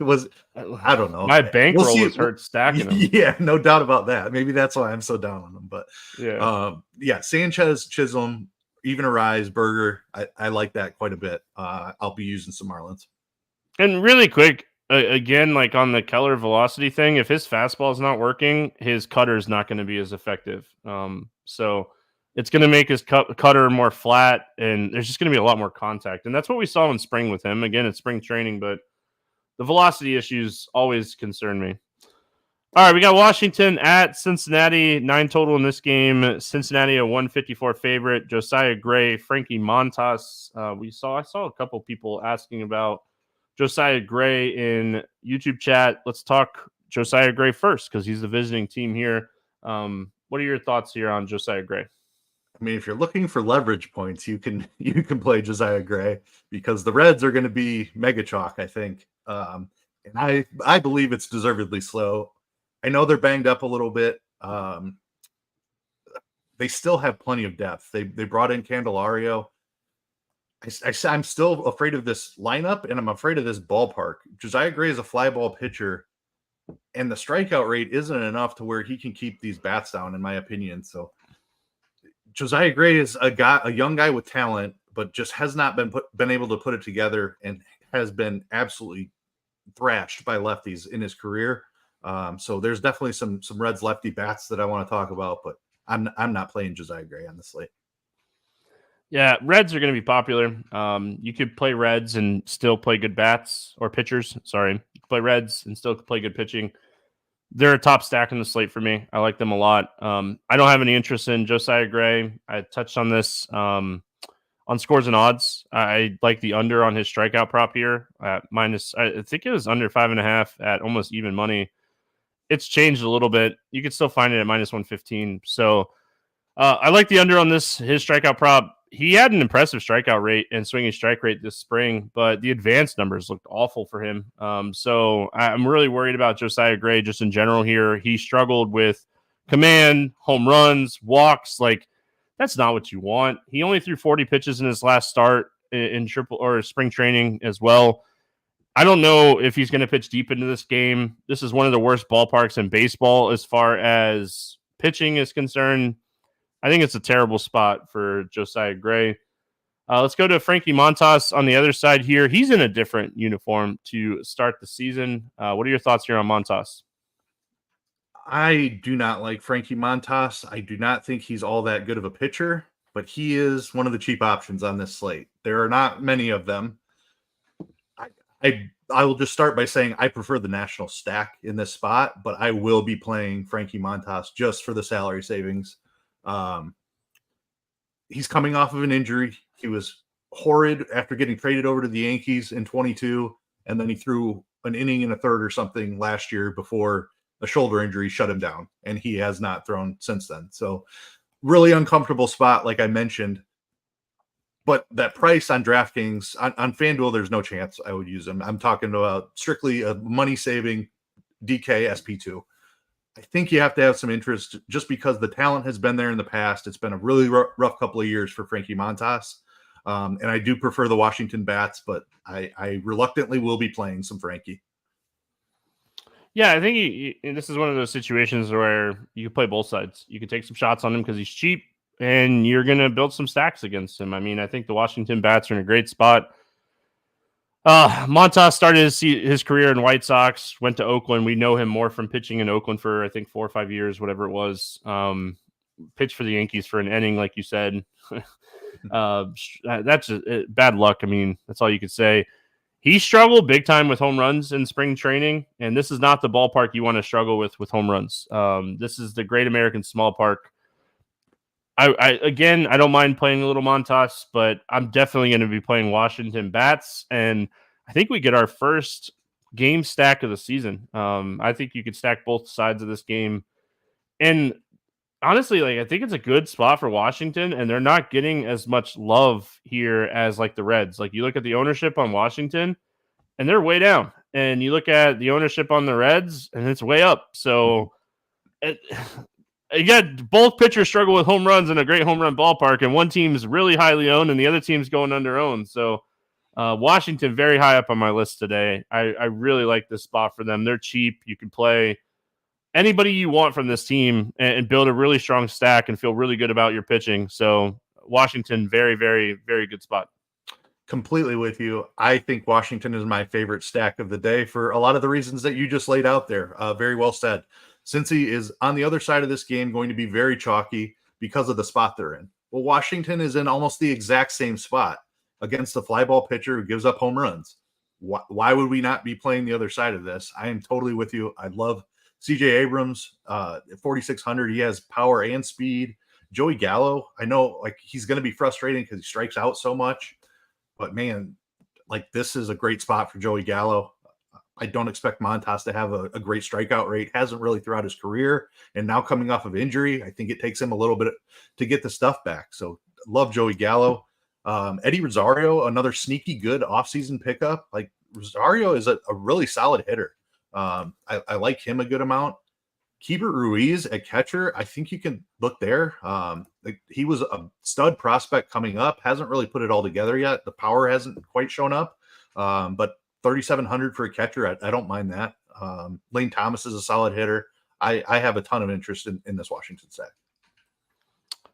I don't know. My bankroll was hurt stacking them. Yeah, no doubt about that. Maybe that's why I'm so down on them. But yeah, Sanchez, Chisholm, even Eys, Berger. I like that quite a bit. I'll be using some Marlins. And really quick. Again, like on the Keller velocity thing, if his fastball is not working, his cutter is not going to be as effective. So it's going to make his cutter more flat, and there's just going to be a lot more contact. And that's what we saw in spring with him. Again, it's spring training, but the velocity issues always concern me. All right, we got Washington at Cincinnati, 9 total in this game. Cincinnati a 154 favorite. Josiah Gray, Frankie Montas. I saw a couple people asking about Josiah Gray in YouTube chat. Let's talk Josiah Gray first because he's the visiting team here. What are your thoughts here on Josiah Gray? I mean, if you're looking for leverage points, you can play Josiah Gray because the Reds are going to be mega chalk, I think. And I believe it's deservedly slow. I know they're banged up a little bit. They still have plenty of depth. They brought in Candelario. I'm still afraid of this lineup, and I'm afraid of this ballpark. Josiah Gray is a fly ball pitcher, and the strikeout rate isn't enough to where he can keep these bats down, in my opinion. So Josiah Gray is a young guy with talent, but just has not been able to put it together and has been absolutely thrashed by lefties in his career. So there's definitely some Reds lefty bats that I want to talk about, but I'm not playing Josiah Gray on the slate. Yeah, Reds are going to be popular. You could play Reds and still play good bats or pitchers. Sorry, you could play Reds and still play good pitching. They're a top stack in the slate for me. I like them a lot. I don't have any interest in Josiah Gray. I touched on this on scores and odds. I like the under on his strikeout prop here at minus. I think it was under 5.5 at almost even money. It's changed a little bit. You could still find it at minus 115. So I like the under on this. His strikeout prop. He had an impressive strikeout rate and swinging strike rate this spring, but the advanced numbers looked awful for him. So I'm really worried about Josiah Gray just in general here. He struggled with command, home runs, walks. Like, that's not what you want. He only threw 40 pitches in his last start in triple or spring training as well. I don't know if he's going to pitch deep into this game. This is one of the worst ballparks in baseball as far as pitching is concerned. I think it's a terrible spot for Josiah Gray. Let's go to Frankie Montas on the other side here. He's in a different uniform to start the season. What are your thoughts here on Montas? I do not like Frankie Montas. I do not think he's all that good of a pitcher, but he is one of the cheap options on this slate. There are not many of them. I will just start by saying I prefer the national stack in this spot, but I will be playing Frankie Montas just for the salary savings. He's coming off of an injury. He was horrid after getting traded over to the Yankees in 22, and then he threw an inning and a third or something last year before a shoulder injury shut him down, and he has not thrown since then. So really uncomfortable spot, like I mentioned. But that price on DraftKings, on FanDuel, there's no chance I would use him. I'm talking about strictly a money-saving DK SP2. I think you have to have some interest just because the talent has been there in the past. It's been a really rough couple of years for Frankie Montas. And I do prefer the Washington bats, but I reluctantly will be playing some Frankie. Yeah, I think this is one of those situations where you can play both sides. You can take some shots on him because he's cheap, and you're going to build some stacks against him. I mean, I think the Washington bats are in a great spot. Montas started his career in White Sox, went to Oakland. We know him more from pitching in Oakland for, I think, 4 or 5 years, whatever it was. Pitched for the Yankees for an inning, like you said. That's bad luck. I mean, that's all you could say. He struggled big time with home runs in spring training, and this is not the ballpark you want to struggle with home runs. This is the Great American Small Park. Again, I don't mind playing a little Montas, but I'm definitely going to be playing Washington bats, and I think we get our first game stack of the season. I think you could stack both sides of this game, and honestly, like, I think it's a good spot for Washington, and they're not getting as much love here as like the Reds. Like, you look at the ownership on Washington, and they're way down, and you look at the ownership on the Reds, and it's way up. So, again, both pitchers struggle with home runs in a great home run ballpark, and one team's really highly owned, and the other team's going under owned. So, Washington very high up on my list today. I really like this spot for them. They're cheap. You can play anybody you want from this team and build a really strong stack and feel really good about your pitching. So Washington, very, very, very good spot. Completely with you. I think Washington is my favorite stack of the day for a lot of the reasons that you just laid out there. Very well said. Cincy is on the other side of this game going to be very chalky because of the spot they're in. Well, Washington is in almost the exact same spot against the fly ball pitcher who gives up home runs. Why would we not be playing the other side of this? I am totally with you. I love CJ Abrams, 4,600. He has power and speed. Joey Gallo, I know, like, he's going to be frustrating because he strikes out so much, but man, like, this is a great spot for Joey Gallo. I don't expect Montas to have a great strikeout rate. Hasn't really throughout his career, and now coming off of injury, I think it takes him a little bit to get the stuff back. So love Joey Gallo. Eddie Rosario, another sneaky good offseason pickup. Like, Rosario is a really solid hitter. I like him a good amount. Keibert Ruiz at catcher, I think you can look there. He was a stud prospect coming up, hasn't really put it all together yet. The power hasn't quite shown up, but 3,700 for a catcher, I don't mind that. Lane Thomas is a solid hitter. I have a ton of interest in this Washington stack.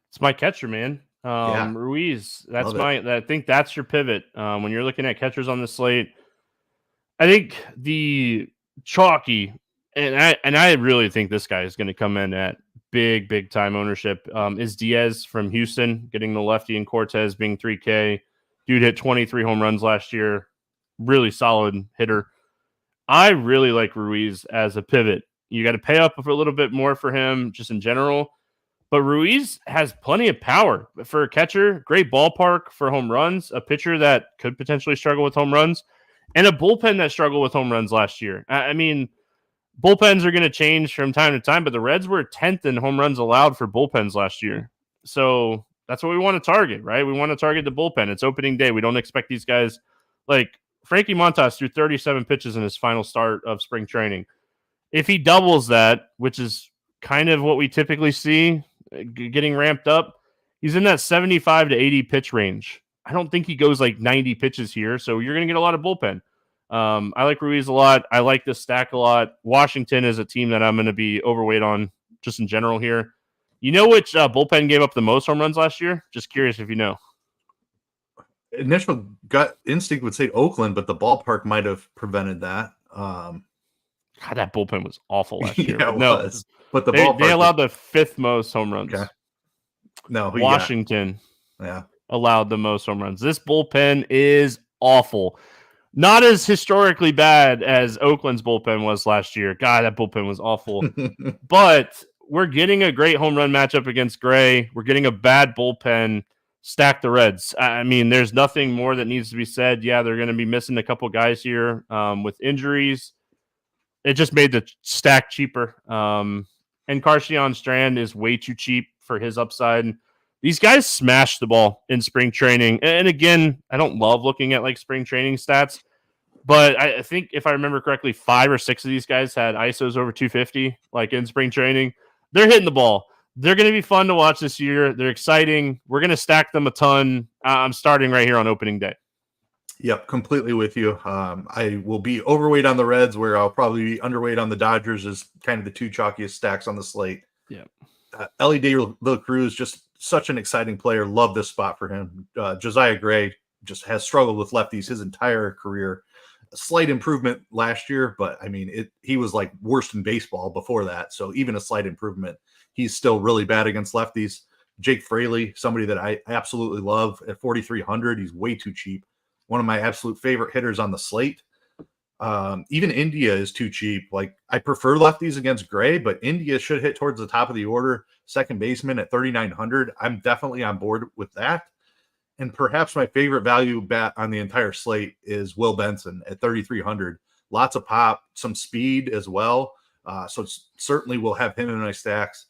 It's my catcher, man. Ruiz, that's I think that's your pivot. When you're looking at catchers on the slate, I think the chalky, and I really think this guy is going to come in at big time ownership. Is Diaz from Houston getting the lefty and Cortez being 3K. Dude hit 23 home runs last year. Really solid hitter. I really like Ruiz as a pivot. You got to pay up a little bit more for him just in general. But Ruiz has plenty of power for a catcher, great ballpark for home runs, a pitcher that could potentially struggle with home runs, and a bullpen that struggled with home runs last year. I mean, bullpens are going to change from time to time, but the Reds were 10th in home runs allowed for bullpens last year. So that's what we want to target, right? We want to target the bullpen. It's opening day. We don't expect these guys like Frankie Montas threw 37 pitches in his final start of spring training. If he doubles that, which is kind of what we typically see getting ramped up, he's in that 75 to 80 pitch range. I don't think he goes like 90 pitches here, so you're going to get a lot of bullpen. I like Ruiz a lot. I like this stack a lot. Washington is a team that I'm going to be overweight on just in general here. You know which bullpen gave up the most home runs last year? Just curious if you know. Initial gut instinct would say Oakland, but the ballpark might have prevented that. God, that bullpen was awful last year. Yeah, it was. But the ballpark, they allowed the fifth most home runs. Okay. No, Washington allowed the most home runs. This bullpen is awful. Not as historically bad as Oakland's bullpen was last year. God, that bullpen was awful. But we're getting a great home run matchup against Gray. We're getting a bad bullpen. Stack the Reds. I mean, there's nothing more that needs to be said. Yeah, they're going to be missing a couple guys here with injuries. It just made the stack cheaper. And Carcion Strand is way too cheap for his upside. These guys smash the ball in spring training. And again, I don't love looking at like spring training stats, but I think if I remember correctly, 5 or 6 of these guys had ISOs over 250, like in spring training. They're hitting the ball. They're going to be fun to watch this year. They're exciting. We're going to stack them a ton. I'm starting right here on opening day. Yep, completely with you. I will be overweight on the Reds, where I'll probably be underweight on the Dodgers as kind of the two chalkiest stacks on the slate. Yeah. Ellie De La Cruz, just such an exciting player. Love this spot for him. Josiah Gray just has struggled with lefties his entire career. A slight improvement last year, but I mean, he was like worst in baseball before that. So even a slight improvement, he's still really bad against lefties. Jake Fraley, somebody that I absolutely love at 4,300. He's way too cheap. One of my absolute favorite hitters on the slate. Even India is too cheap. Like, I prefer lefties against Gray, but India should hit towards the top of the order. Second baseman at 3,900. I'm definitely on board with that. And perhaps my favorite value bet on the entire slate is Will Benson at 3,300. Lots of pop, some speed as well. So certainly we'll have him in my stacks.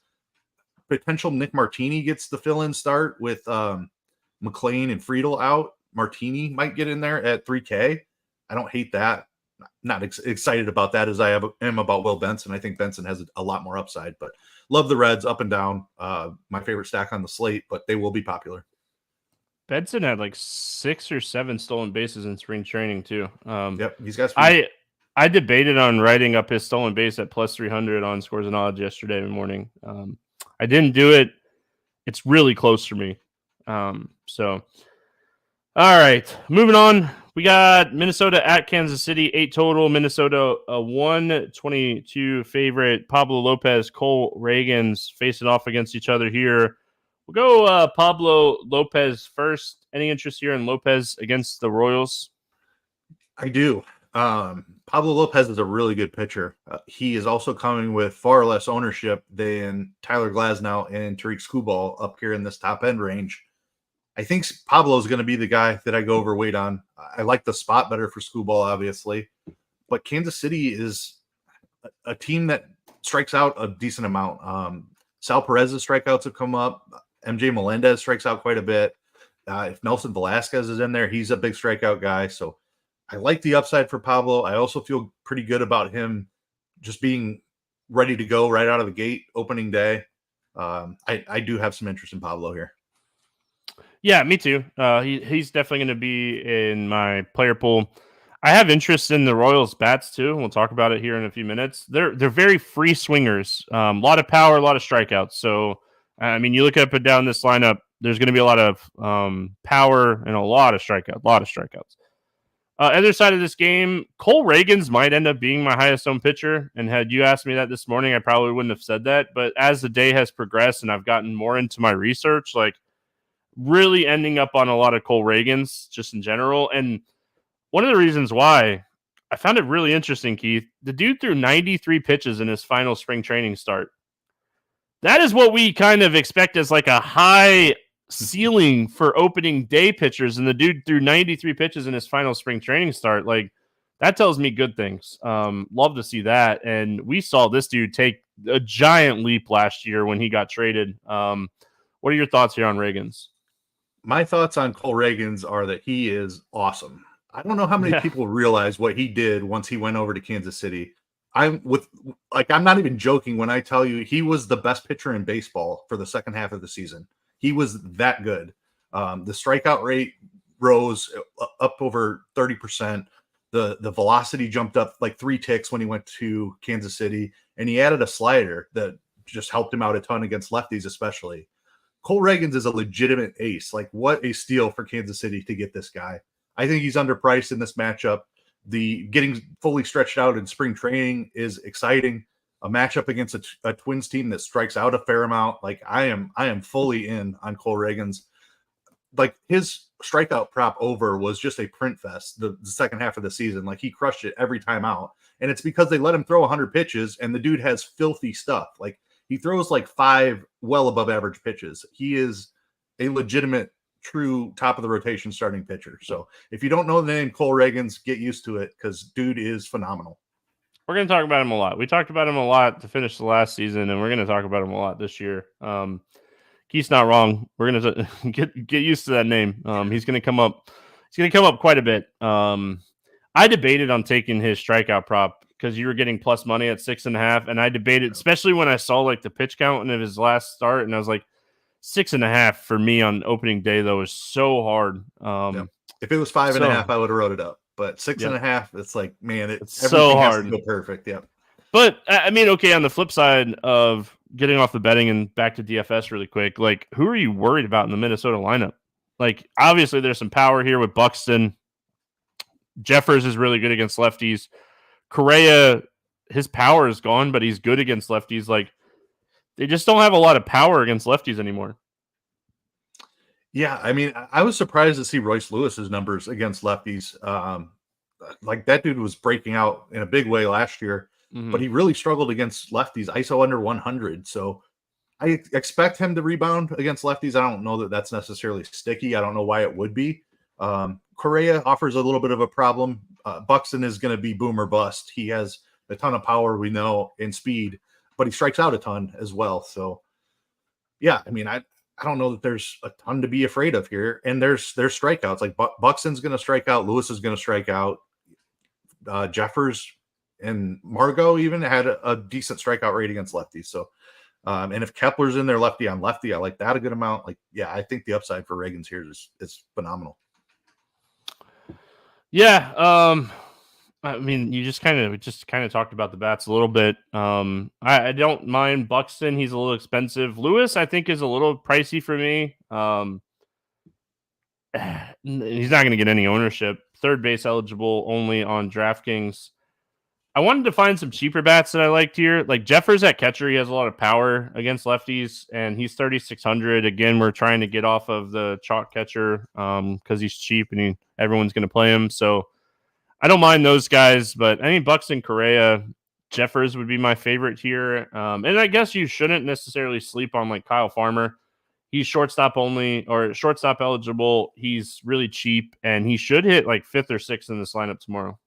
Potential Nick Martini gets the fill-in start with McLean and Friedel out. Martini might get in there at 3K. I don't hate that. Not excited about that as I am about Will Benson. I think Benson has a lot more upside, but love the Reds up and down. My favorite stack on the slate, but they will be popular. Benson had like 6 or 7 stolen bases in spring training too. Yep, he's got speed. I debated on writing up his stolen base at plus 300 on Scores and Odds yesterday morning. I didn't do it. It's really close for me. So, all right, moving on. We got Minnesota at Kansas City, 8 total. Minnesota, a 122 favorite. Pablo Lopez, Cole Reagans facing off against each other here. We'll go Pablo Lopez first. Any interest here in Lopez against the Royals? I do. Pablo Lopez is a really good pitcher. He is also coming with far less ownership than Tyler Glasnow and Tariq Skubal up here in this top end range. I think Pablo is going to be the guy that I go overweight on. I like the spot better for Skubal, obviously, but Kansas City is a team that strikes out a decent amount. Sal Perez's strikeouts have come up. MJ Melendez strikes out quite a bit. If Nelson Velasquez is in there, he's a big strikeout guy. So I like the upside for Pablo. I also feel pretty good about him just being ready to go right out of the gate opening day. I do have some interest in Pablo here. Yeah, me too. He's definitely going to be in my player pool. I have interest in the Royals bats too. We'll talk about it here in a few minutes. They're very free swingers. A lot of power, a lot of strikeouts. So, I mean, you look up and down this lineup, there's going to be a lot of power and a lot of strikeouts. Other side of this game, Cole Reagans might end up being my highest owned pitcher. And had you asked me that this morning, I probably wouldn't have said that. But as the day has progressed and I've gotten more into my research, like really ending up on a lot of Cole Reagans just in general. And one of the reasons why I found it really interesting, Keith, the dude threw 93 pitches in his final spring training start. That is what we kind of expect as like a high ceiling for opening day pitchers, and the dude threw 93 pitches in his final spring training start. Like, that tells me good things. Love to see that. And we saw this dude take a giant leap last year when he got traded. What are your thoughts here on Reagans? My thoughts on Cole Reagans are that he is awesome. I don't know how many people realize what he did once he went over to Kansas City. I'm not even joking when I tell you he was the best pitcher in baseball for the second half of the season. He was that good. The strikeout rate rose up over 30%. The velocity jumped up like 3 ticks when he went to Kansas City, and he added a slider that just helped him out a ton against lefties, especially. Cole Reagans is a legitimate ace. Like, what a steal for Kansas City to get this guy. I think he's underpriced in this matchup. The getting fully stretched out in spring training is exciting. A matchup against a Twins team that strikes out a fair amount. Like, I am fully in on Cole Reagans. Like, his strikeout prop over was just a print fest the second half of the season. Like, he crushed it every time out. And it's because they let him throw 100 pitches, and the dude has filthy stuff. Like, he throws like 5 well above average pitches. He is a legitimate, true top of the rotation starting pitcher. So if you don't know the name Cole Reagans, get used to it, because dude is phenomenal. We're going to talk about him a lot. We talked about him a lot to finish the last season, and we're going to talk about him a lot this year. Keith's not wrong. We're going to get used to that name. He's going to come up. He's going to come up quite a bit. I debated on taking his strikeout prop because you were getting plus money at 6.5, and I debated, especially when I saw like the pitch count of his last start, and I was like, 6.5 for me on opening day though is so hard. If it was 5.5, I would have wrote it up. But 6.5, it's like, man, it's so hard. Has to go perfect. Yeah. But I mean, okay, on the flip side of getting off the betting and back to DFS really quick, like, who are you worried about in the Minnesota lineup? Like, obviously there's some power here with Buxton. Jeffers is really good against lefties. Correa, his power is gone, but he's good against lefties. Like, they just don't have a lot of power against lefties anymore. Yeah, I mean, I was surprised to see Royce Lewis's numbers against lefties. Like, that dude was breaking out in a big way last year, but he really struggled against lefties, ISO under 100. So I expect him to rebound against lefties. I don't know that that's necessarily sticky. I don't know why it would be. Correa offers a little bit of a problem. Buxton is going to be boom or bust. He has a ton of power, we know, and speed, but he strikes out a ton as well. So, yeah, I mean, I don't know that there's a ton to be afraid of here. And there's strikeouts. Like, Buxton's going to strike out. Lewis is going to strike out. Jeffers and Margot even had a decent strikeout rate against lefties. So, and if Kepler's in there lefty on lefty, I like that a good amount. Like, yeah, I think the upside for Reagans here is phenomenal. Yeah. I mean, you just kind of talked about the bats a little bit. I don't mind Buxton. He's a little expensive. Lewis, I think, is a little pricey for me. He's not going to get any ownership. Third base eligible only on DraftKings. I wanted to find some cheaper bats that I liked here. Like Jeffers at catcher, he has a lot of power against lefties, and he's 3,600. Again, we're trying to get off of the chalk catcher because he's cheap and everyone's going to play him. So I don't mind those guys, but any Buxton, Correa, Jeffers would be my favorite here. And I guess you shouldn't necessarily sleep on like Kyle Farmer. He's shortstop only or shortstop eligible. He's really cheap, and he should hit like 5th or 6th in this lineup tomorrow.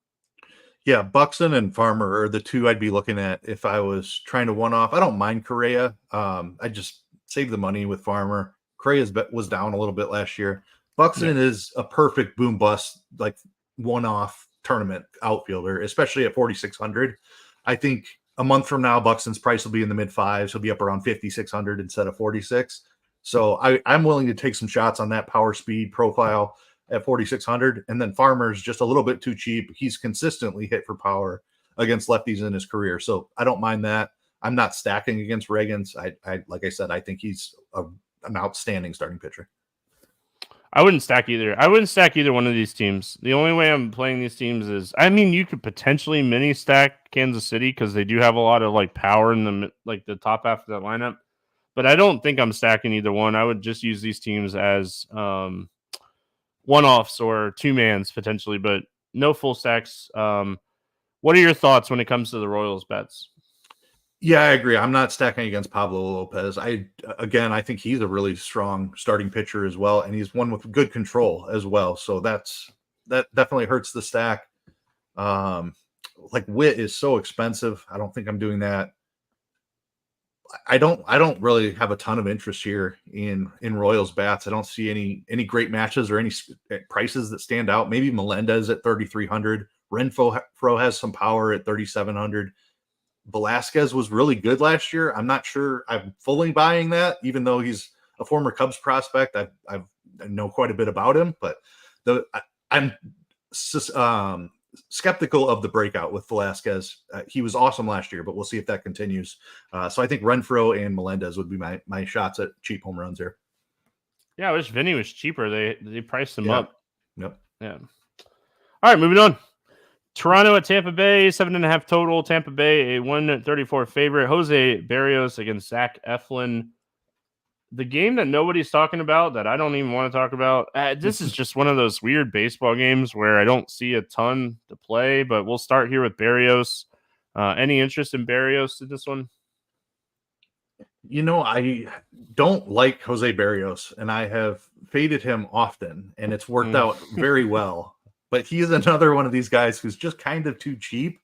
Yeah, Buxton and Farmer are the two I'd be looking at if I was trying to one-off. I don't mind Correa. I just save the money with Farmer. Correa was down a little bit last year. Buxton is a perfect boom-bust, like one-off tournament outfielder, especially at 4,600. I think a month from now, Buxton's price will be in the mid-5s. He'll be up around 5,600 instead of 46. So I'm willing to take some shots on that power speed profile at 4,600. And then Farmer's just a little bit too cheap. He's consistently hit for power against lefties in his career. So I don't mind that. I'm not stacking against Reagans. I like I said, I think he's an outstanding starting pitcher. I wouldn't stack either. I wouldn't stack either one of these teams. The only way I'm playing these teams is, I mean, you could potentially mini stack Kansas City because they do have a lot of like power in the top half of that lineup. But I don't think I'm stacking either one. I would just use these teams as one-offs or two-mans potentially, but no full stacks. What are your thoughts when it comes to the Royals bets? Yeah, I agree. I'm not stacking against Pablo Lopez. I think he's a really strong starting pitcher as well, and he's one with good control as well. So that definitely hurts the stack. Like Witt is so expensive. I don't think I'm doing that. I don't really have a ton of interest here in Royals bats. I don't see any great matches or any prices that stand out. Maybe Melendez at 3,300. Renfroe has some power at 3,700. Velasquez was really good last year. I'm not sure I'm fully buying that, even though he's a former Cubs prospect. I know quite a bit about him, but I'm skeptical of the breakout with Velasquez. He was awesome last year, but we'll see if that continues. So I think Renfroe and Melendez would be my shots at cheap home runs here. Yeah, I wish Vinny was cheaper. They priced him up. Yep. Yeah. All right, moving on. Toronto at Tampa Bay, 7.5 total. Tampa Bay, a 134 favorite. Jose Berrios against Zach Eflin. The game that nobody's talking about, that I don't even want to talk about. This is just one of those weird baseball games where I don't see a ton to play, but we'll start here with Berrios. Any interest in Berrios in this one? I don't like Jose Berrios, and I have faded him often, and it's worked out very well. But he is another one of these guys who's just kind of too cheap.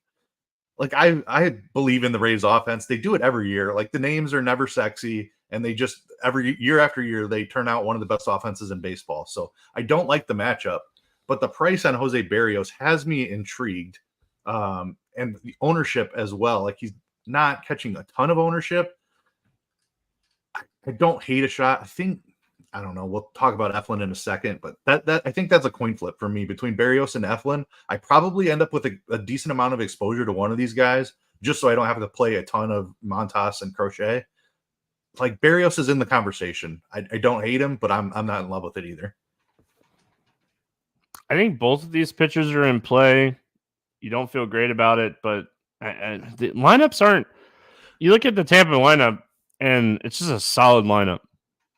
Like I believe in the Rays offense. They do it every year. Like the names are never sexy, and they just every year after year they turn out one of the best offenses in baseball. So I don't like the matchup, but the price on Jose Berrios has me intrigued, and the ownership as well. Like he's not catching a ton of ownership. I don't hate a shot. I don't know. We'll talk about Eflin in a second, but that I think that's a coin flip for me between Berrios and Eflin. I probably end up with a decent amount of exposure to one of these guys, just so I don't have to play a ton of Montas and Crochet. Like Berrios is in the conversation. I don't hate him, but I'm not in love with it either. I think both of these pitchers are in play. You don't feel great about it, but the lineups aren't. You look at the Tampa lineup, and it's just a solid lineup.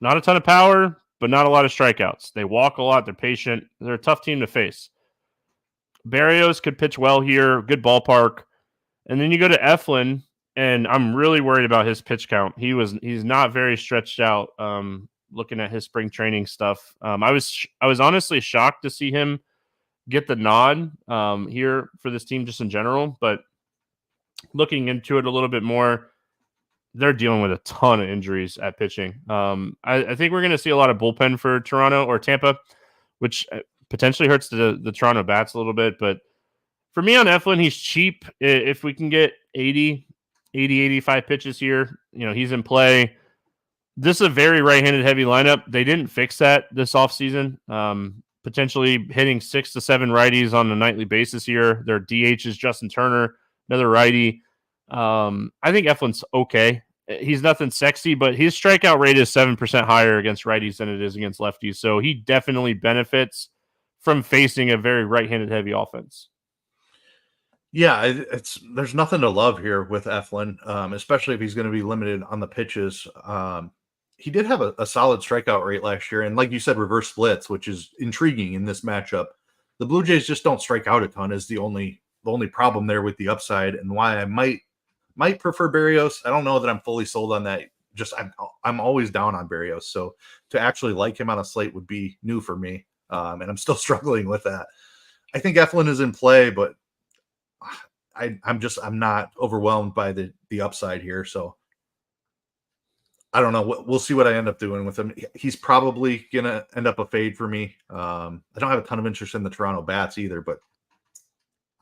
Not a ton of power, but not a lot of strikeouts. They walk a lot. They're patient. They're a tough team to face. Berrios could pitch well here. Good ballpark. And then you go to Eflin, and I'm really worried about his pitch count. He's not very stretched out. Looking at his spring training stuff, I was honestly shocked to see him get the nod here for this team just in general. But looking into it a little bit more, they're dealing with a ton of injuries at pitching. I think we're going to see a lot of bullpen for Toronto or Tampa, which potentially hurts the Toronto bats a little bit. But for me on Eflin, he's cheap. If we can get 85 pitches here, he's in play. This is a very right-handed heavy lineup. They didn't fix that this offseason. Potentially hitting 6 to 7 righties on a nightly basis here. Their DH is Justin Turner, another righty. I think Eflin's okay. He's nothing sexy, but his strikeout rate is 7% higher against righties than it is against lefties. So he definitely benefits from facing a very right-handed heavy offense. Yeah, there's nothing to love here with Eflin, especially if he's going to be limited on the pitches. He did have a solid strikeout rate last year, and like you said, reverse splits, which is intriguing in this matchup. The Blue Jays just don't strike out a ton is the only problem there with the upside, and why I might prefer Berrios. I don't know that I'm fully sold on that. Just I'm always down on Berrios, so to actually like him on a slate would be new for me, and I'm still struggling with that. I think Eflin is in play, but I'm not overwhelmed by the upside here, so I don't know. We'll see what I end up doing with him. He's probably gonna end up a fade for me. I don't have a ton of interest in the Toronto bats either, but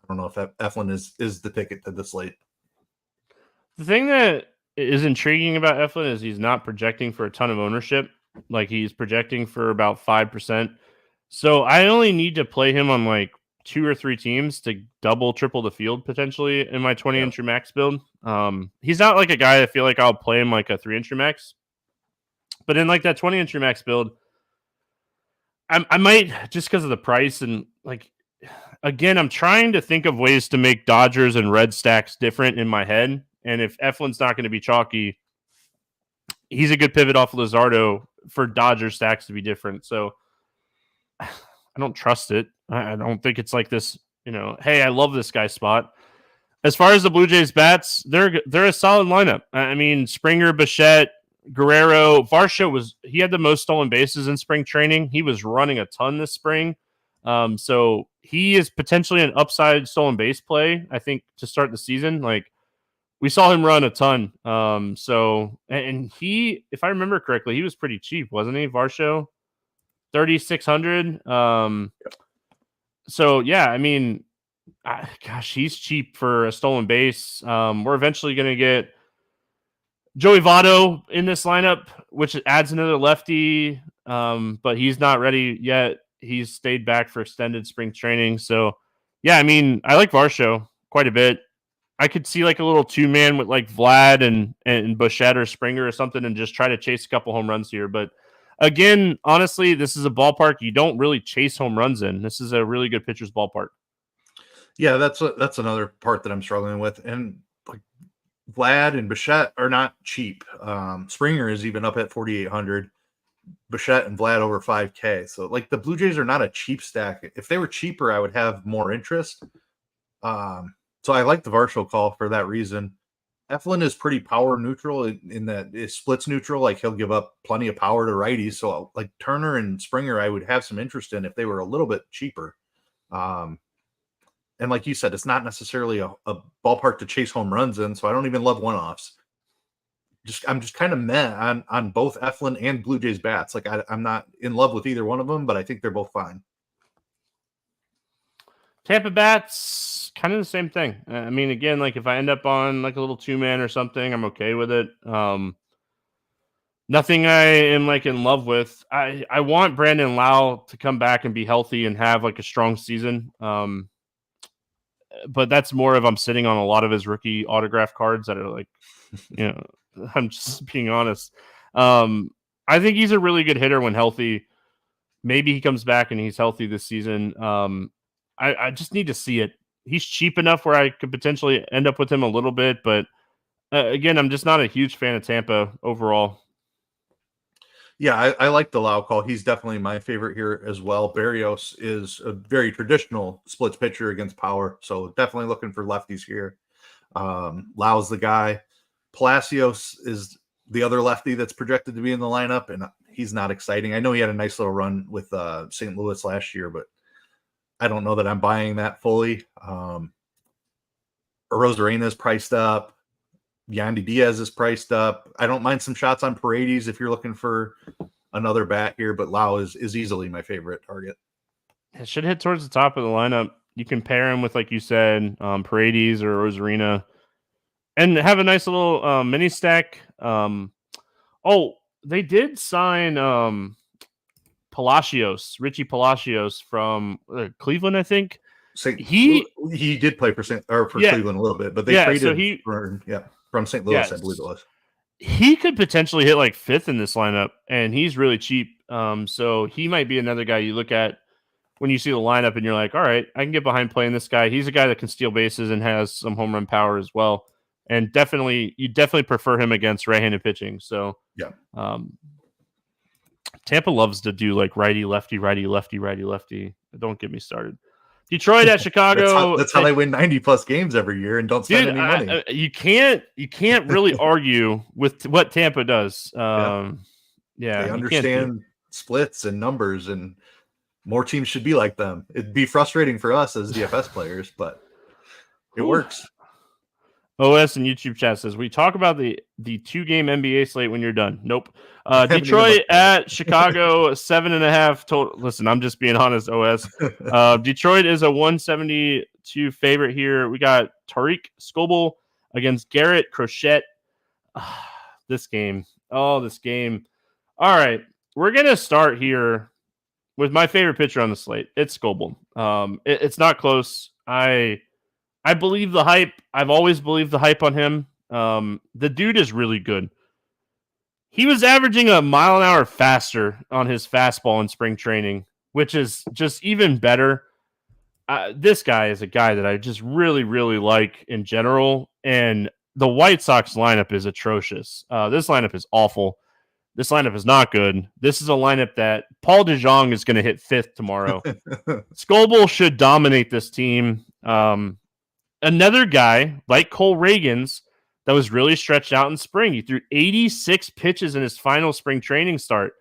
I don't know if Eflin is the ticket to the slate. The thing that is intriguing about Eflin is he's not projecting for a ton of ownership. Like he's projecting for about 5%. So I only need to play him on like 2 or 3 teams to triple the field potentially in my 20-entry max build. He's not like a guy I feel like I'll play him like a 3-entry max. But in like that 20-entry max build, I might just because of the price and like again, I'm trying to think of ways to make Dodgers and Red stacks different in my head. And if Eflin's not going to be chalky, he's a good pivot off Luzardo for Dodger stacks to be different. So I don't trust it. I don't think it's like this, hey, I love this guy's spot. As far as the Blue Jays bats, they're a solid lineup. I mean, Springer, Bichette, Guerrero, Varsho he had the most stolen bases in spring training. He was running a ton this spring. So he is potentially an upside stolen base play, I think, to start the season. Like we saw him run a ton. And he, if I remember correctly, he was pretty cheap, wasn't he? Varsho, 3,600. So yeah, I mean, gosh, he's cheap for a stolen base. We're eventually going to get Joey Votto in this lineup, which adds another lefty, but he's not ready yet. He's stayed back for extended spring training. So, yeah, I mean, I like Varsho quite a bit. I could see like a little two-man with like Vlad and Bichette or Springer or something and just try to chase a couple home runs here. But again, honestly, this is a ballpark you don't really chase home runs in. This is a really good pitcher's ballpark. Yeah, that's another part that I'm struggling with. And like Vlad and Bichette are not cheap. Springer is even up at 4,800. Bichette and Vlad over 5K. So like the Blue Jays are not a cheap stack. If they were cheaper, I would have more interest. So I like the Varsho call for that reason. Eflin is pretty power neutral in that it splits neutral. Like he'll give up plenty of power to righties. So like Turner and Springer, I would have some interest in if they were a little bit cheaper. And like you said, it's not necessarily a ballpark to chase home runs in. So I don't even love one-offs. I'm just kind of meh on both Eflin and Blue Jays bats. Like I'm not in love with either one of them, but I think they're both fine. Tampa bats, kind of the same thing. I mean, again, like if I end up on like a little two-man or something, I'm okay with it. Nothing I am like in love with. I want Brandon Lau to come back and be healthy and have like a strong season. But that's more of I'm sitting on a lot of his rookie autograph cards that are like, I'm just being honest. I think he's a really good hitter when healthy. Maybe he comes back and he's healthy this season. I just need to see it. He's cheap enough where I could potentially end up with him a little bit. But again, I'm just not a huge fan of Tampa overall. Yeah, I like the Lau call. He's definitely my favorite here as well. Barrios is a very traditional splits pitcher against power. So definitely looking for lefties here. Lau's the guy. Palacios is the other lefty that's projected to be in the lineup, and he's not exciting. I know he had a nice little run with St. Louis last year, but I don't know that I'm buying that fully. Rosarena is priced up. Yandy Diaz is priced up. I don't mind some shots on Paredes if you're looking for another bat here, but Lau is easily my favorite target. It should hit towards the top of the lineup. You can pair him with, like you said, Paredes or Rosarena. And have a nice little mini stack. They did sign Richie Palacios from Cleveland, I think. He did play for Cleveland a little bit, but they traded from St. Louis, I believe it was. He could potentially hit like fifth in this lineup, and he's really cheap. So he might be another guy you look at when you see the lineup and you're like, all right, I can get behind playing this guy. He's a guy that can steal bases and has some home run power as well. And you definitely prefer him against right-handed pitching. So yeah, Tampa loves to do like righty, lefty, righty, lefty, righty, lefty. Don't get me started. Detroit at Chicago. That's how they win 90+ games every year and don't spend any money. You can't really argue with what Tampa does. They understand splits and numbers, and more teams should be like them. It'd be frustrating for us as DFS players, but it works. OS and YouTube chat says, we talk about the 2-game NBA slate when you're done. Nope. Detroit at Chicago, 7.5 total. Listen, I'm just being honest, OS. Detroit is a 172 favorite here. We got Tariq Skubal against Garrett Crochet. This game. All right. We're going to start here with my favorite pitcher on the slate. It's Skubal. It's not close. I believe the hype. I've always believed the hype on him. The dude is really good. He was averaging a mile an hour faster on his fastball in spring training which is just even better. This guy is a guy that I just really, really like in general. And the White Sox lineup is atrocious. This lineup is awful. This lineup is not good. This is a lineup that Paul DeJong is going to hit 5th tomorrow. Scoble should dominate this team. Another guy like Cole Reagans that was really stretched out in spring. He threw 86 pitches in his final spring training start.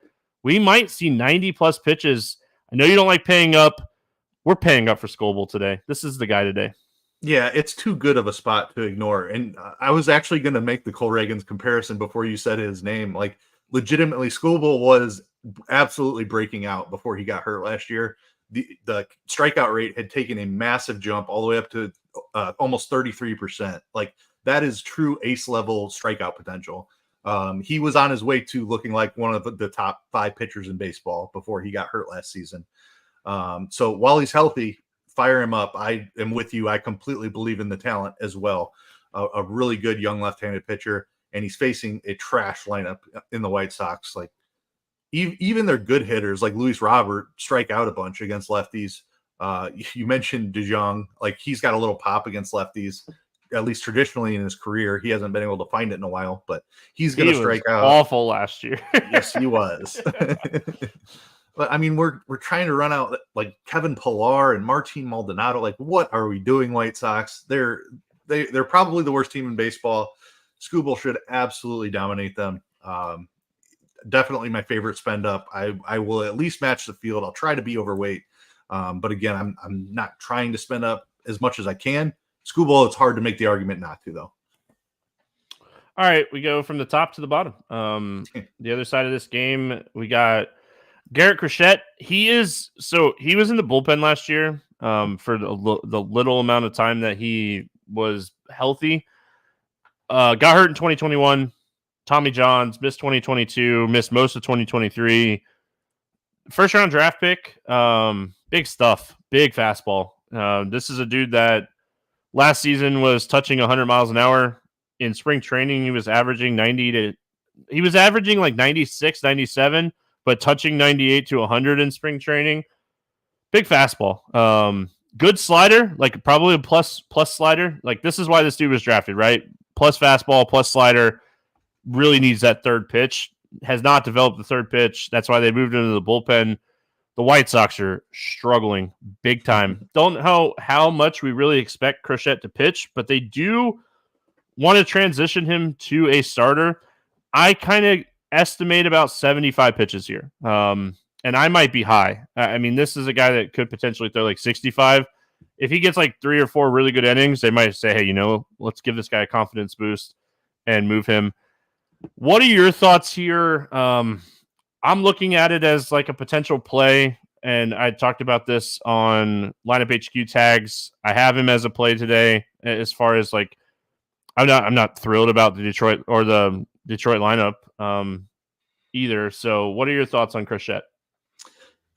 We might see 90-plus pitches. I know you don't like paying up. We're paying up for Scoble today. This is the guy today. Yeah, it's too good of a spot to ignore. And I was actually going to make the Cole Reagans comparison before you said his name. Like, legitimately, Scoble was absolutely breaking out before he got hurt last year. The strikeout rate had taken a massive jump all the way up to almost 33%. Like, that is true ace level strikeout potential. He was on his way to looking like one of the top 5 pitchers in baseball before he got hurt last season. So while he's healthy, fire him up. I am with you. I completely believe in the talent as well. A really good young left-handed pitcher, and he's facing a trash lineup in the White Sox. Like, even their good hitters, like Luis Robert, strike out a bunch against lefties. You mentioned DeJong. Like, he's got a little pop against lefties, at least traditionally in his career. He hasn't been able to find it in a while, but he's going to strike out. Awful last year. Yes, he was. But I mean, we're trying to run out like Kevin Pillar and Martin Maldonado. Like, what are we doing, White Sox? They're probably the worst team in baseball. Scoble should absolutely dominate them. Definitely my favorite spend up. I will at least match the field. I'll try to be overweight. But again, I'm not trying to spend up as much as I can. Scoble, it's hard to make the argument not to, though. All right, we go from the top to the bottom. The other side of this game, we got Garrett Crochet. He was in the bullpen last year for the little amount of time that he was healthy. Got hurt in 2021. Tommy Johns, missed 2022, missed most of 2023. First round draft pick. Big stuff. Big fastball. This is a dude that last season was touching 100 miles an hour. In spring training, he was averaging like 96, 97, but touching 98 to 100 in spring training. Big fastball. Good slider, like probably a plus slider. Like, this is why this dude was drafted, right? Plus fastball, plus slider. Really needs that third pitch. Has not developed the third pitch. That's why they moved into the bullpen. The White Sox are struggling big time. Don't know how much we really expect Crochet to pitch, but they do want to transition him to a starter. I kind of estimate about 75 pitches here. And I might be high. I mean, this is a guy that could potentially throw like 65. If he gets like 3 or 4 really good innings, they might say, hey, let's give this guy a confidence boost and move him. What are your thoughts here? I'm looking at it as like a potential play, and I talked about this on Lineup HQ tags. I have him as a play today as far as like, I'm not thrilled about the Detroit lineup either. So what are your thoughts on Crochet?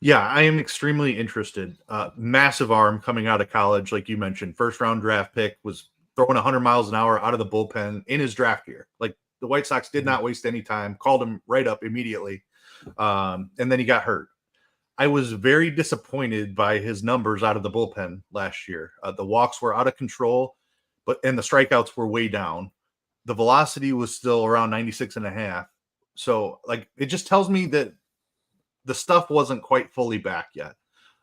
Yeah, I am extremely interested. Massive arm coming out of college, like you mentioned. First round draft pick, was throwing 100 miles an hour out of the bullpen in his draft year. Like, the White Sox did not waste any time, called him right up immediately. And then he got hurt. I was very disappointed by his numbers out of the bullpen last year. The walks were out of control, and the strikeouts were way down. The velocity was still around 96.5. So, like, it just tells me that the stuff wasn't quite fully back yet.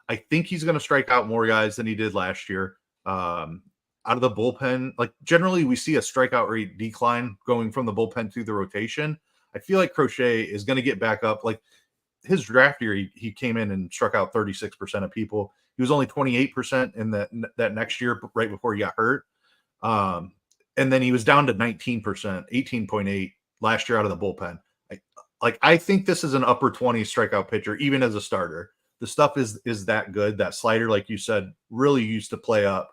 I think he's going to strike out more guys than he did last year. Out of the bullpen, like, generally we see a strikeout rate decline going from the bullpen to the rotation. I feel like Crochet is going to get back up. Like, his draft year, he came in and struck out 36% of people. He was only 28% in that next year, right before he got hurt. And then he was down to 19%, 18.8 last year out of the bullpen. I think this is an upper 20 strikeout pitcher, even as a starter. The stuff is that good. That slider, like you said, really used to play up.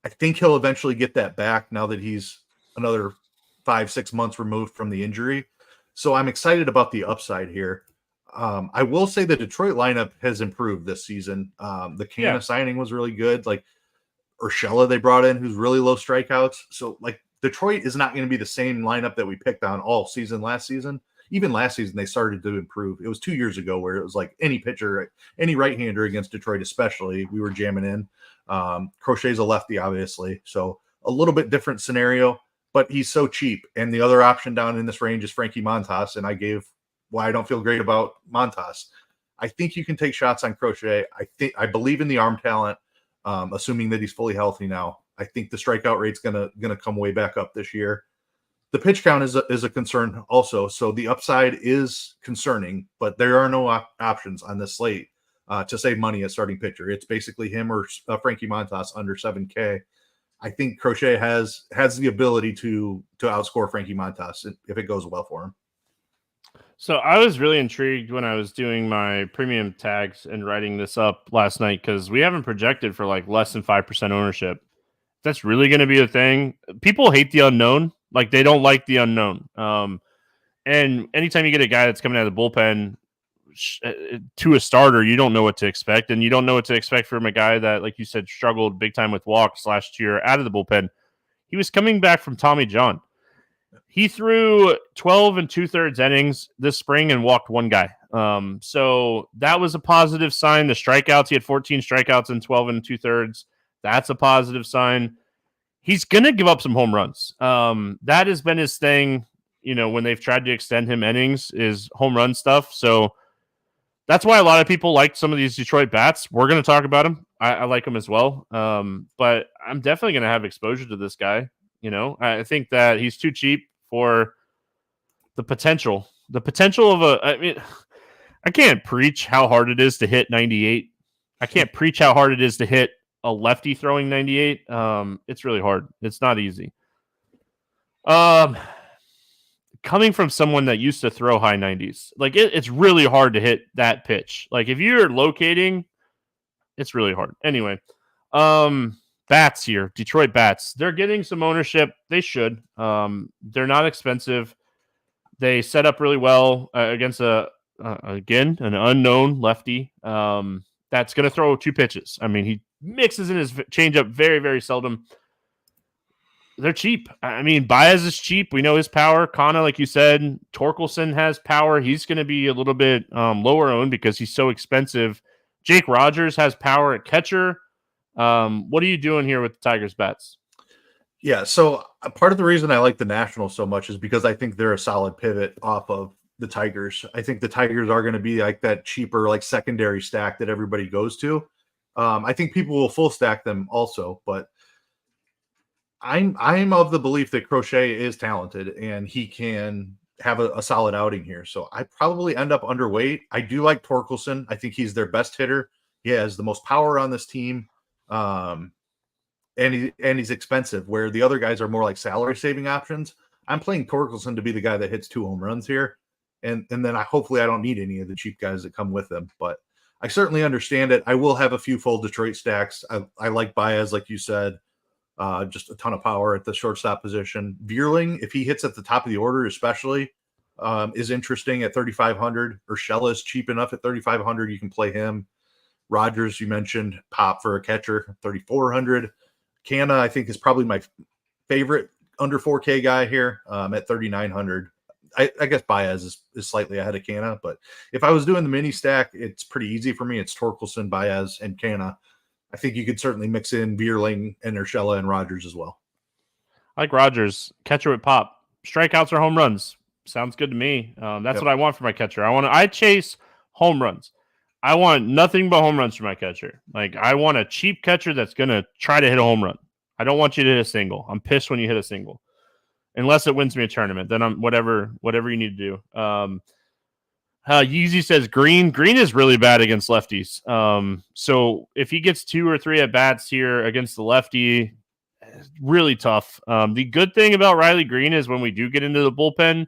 I think he'll eventually get that back now that he's another 5-6 months removed from the injury. So I'm excited about the upside here. I will say the Detroit lineup has improved this season. The Canna signing was really good. Like, Urshela they brought in, who's really low strikeouts. So, like, Detroit is not going to be the same lineup that we picked on all season last season. even last season they started to improve. It was 2 years ago where it was like any pitcher, any right-hander against Detroit especially, we were jamming in. Crochet's a lefty, obviously, so a little bit different scenario, but he's so cheap. And the other option down in this range is Frankie Montas, and I gave why I don't feel great about Montas. I think you can take shots on Crochet. I believe in the arm talent, assuming that he's fully healthy now. I think the strikeout rate's gonna come way back up this year. The pitch count is a concern also, so the upside is concerning, but there are no options on this slate to save money at starting pitcher. It's basically him or Frankie Montas under 7K. I think Crochet has the ability to outscore Frankie Montas if it goes well for him. So I was really intrigued when I was doing my premium tags and writing this up last night because we haven't projected for like less than 5% ownership. That's really going to be a thing. People hate the unknown. Like they don't like the unknown. And anytime you get a guy that's coming out of the bullpen to a starter, you don't know what to expect. And you don't know what to expect from a guy that, like you said, struggled big time with walks last year out of the bullpen. He was coming back from Tommy John. He threw 12 2/3 innings this spring and walked one guy. So that was a positive sign. The strikeouts, he had 14 strikeouts in 12 2/3. That's a positive sign. He's going to give up some home runs. That has been his thing, when they've tried to extend him innings is home run stuff. So that's why a lot of people like some of these Detroit bats. We're going to talk about him. I like him as well. But I'm definitely going to have exposure to this guy. I think that he's too cheap for the potential. The potential of I can't preach how hard it is to hit 98. I can't preach how hard it is to hit a lefty throwing 98. It's really hard. It's not easy. Coming from someone that used to throw high 90s, like it's really hard to hit that pitch. Like if you're locating, it's really hard. Anyway, bats here, Detroit bats. They're getting some ownership. They should. They're not expensive. They set up really well against again an unknown lefty. That's going to throw 2 pitches. I mean, he mixes in his changeup very, very seldom. They're cheap. I mean, Baez is cheap. We know his power. Kana, like you said, Torkelson has power. He's going to be a little bit lower owned because he's so expensive. Jake Rogers has power at catcher. What are you doing here with the Tigers bats? Yeah, so part of the reason I like the Nationals so much is because I think they're a solid pivot off of the Tigers. I think the Tigers are going to be like that cheaper, like secondary stack that everybody goes to. I think people will full stack them also, but I'm of the belief that Crochet is talented and he can have a solid outing here. So I probably end up underweight. I do like Torkelson. I think he's their best hitter. He has the most power on this team. And he's expensive, where the other guys are more like salary saving options. I'm playing Torkelson to be the guy that hits 2 home runs here. And then hopefully I don't need any of the cheap guys that come with him, but I certainly understand it. I will have a few full Detroit stacks. I like Baez, like you said, just a ton of power at the shortstop position. Vierling, if he hits at the top of the order, especially, is interesting at 3,500. Urshela is cheap enough at 3,500. You can play him. Rogers, you mentioned, pop for a catcher, 3,400. Canna, I think, is probably my favorite under 4K guy here at 3,900. I guess Baez is slightly ahead of Canna, but if I was doing the mini stack, it's pretty easy for me. It's Torkelson, Baez, and Canna. I think you could certainly mix in Vierling and Urshela and Rogers as well. I like Rogers. Catcher with pop. Strikeouts or home runs. Sounds good to me. That's what I want for my catcher. I chase home runs. I want nothing but home runs for my catcher. Like, I want a cheap catcher that's going to try to hit a home run. I don't want you to hit a single. I'm pissed when you hit a single. Unless it wins me a tournament, then I'm whatever you need to do. Yeezy says Green is really bad against lefties. So if he gets 2 or 3 at bats here against the lefty, really tough. The good thing about Riley Green is when we do get into the bullpen,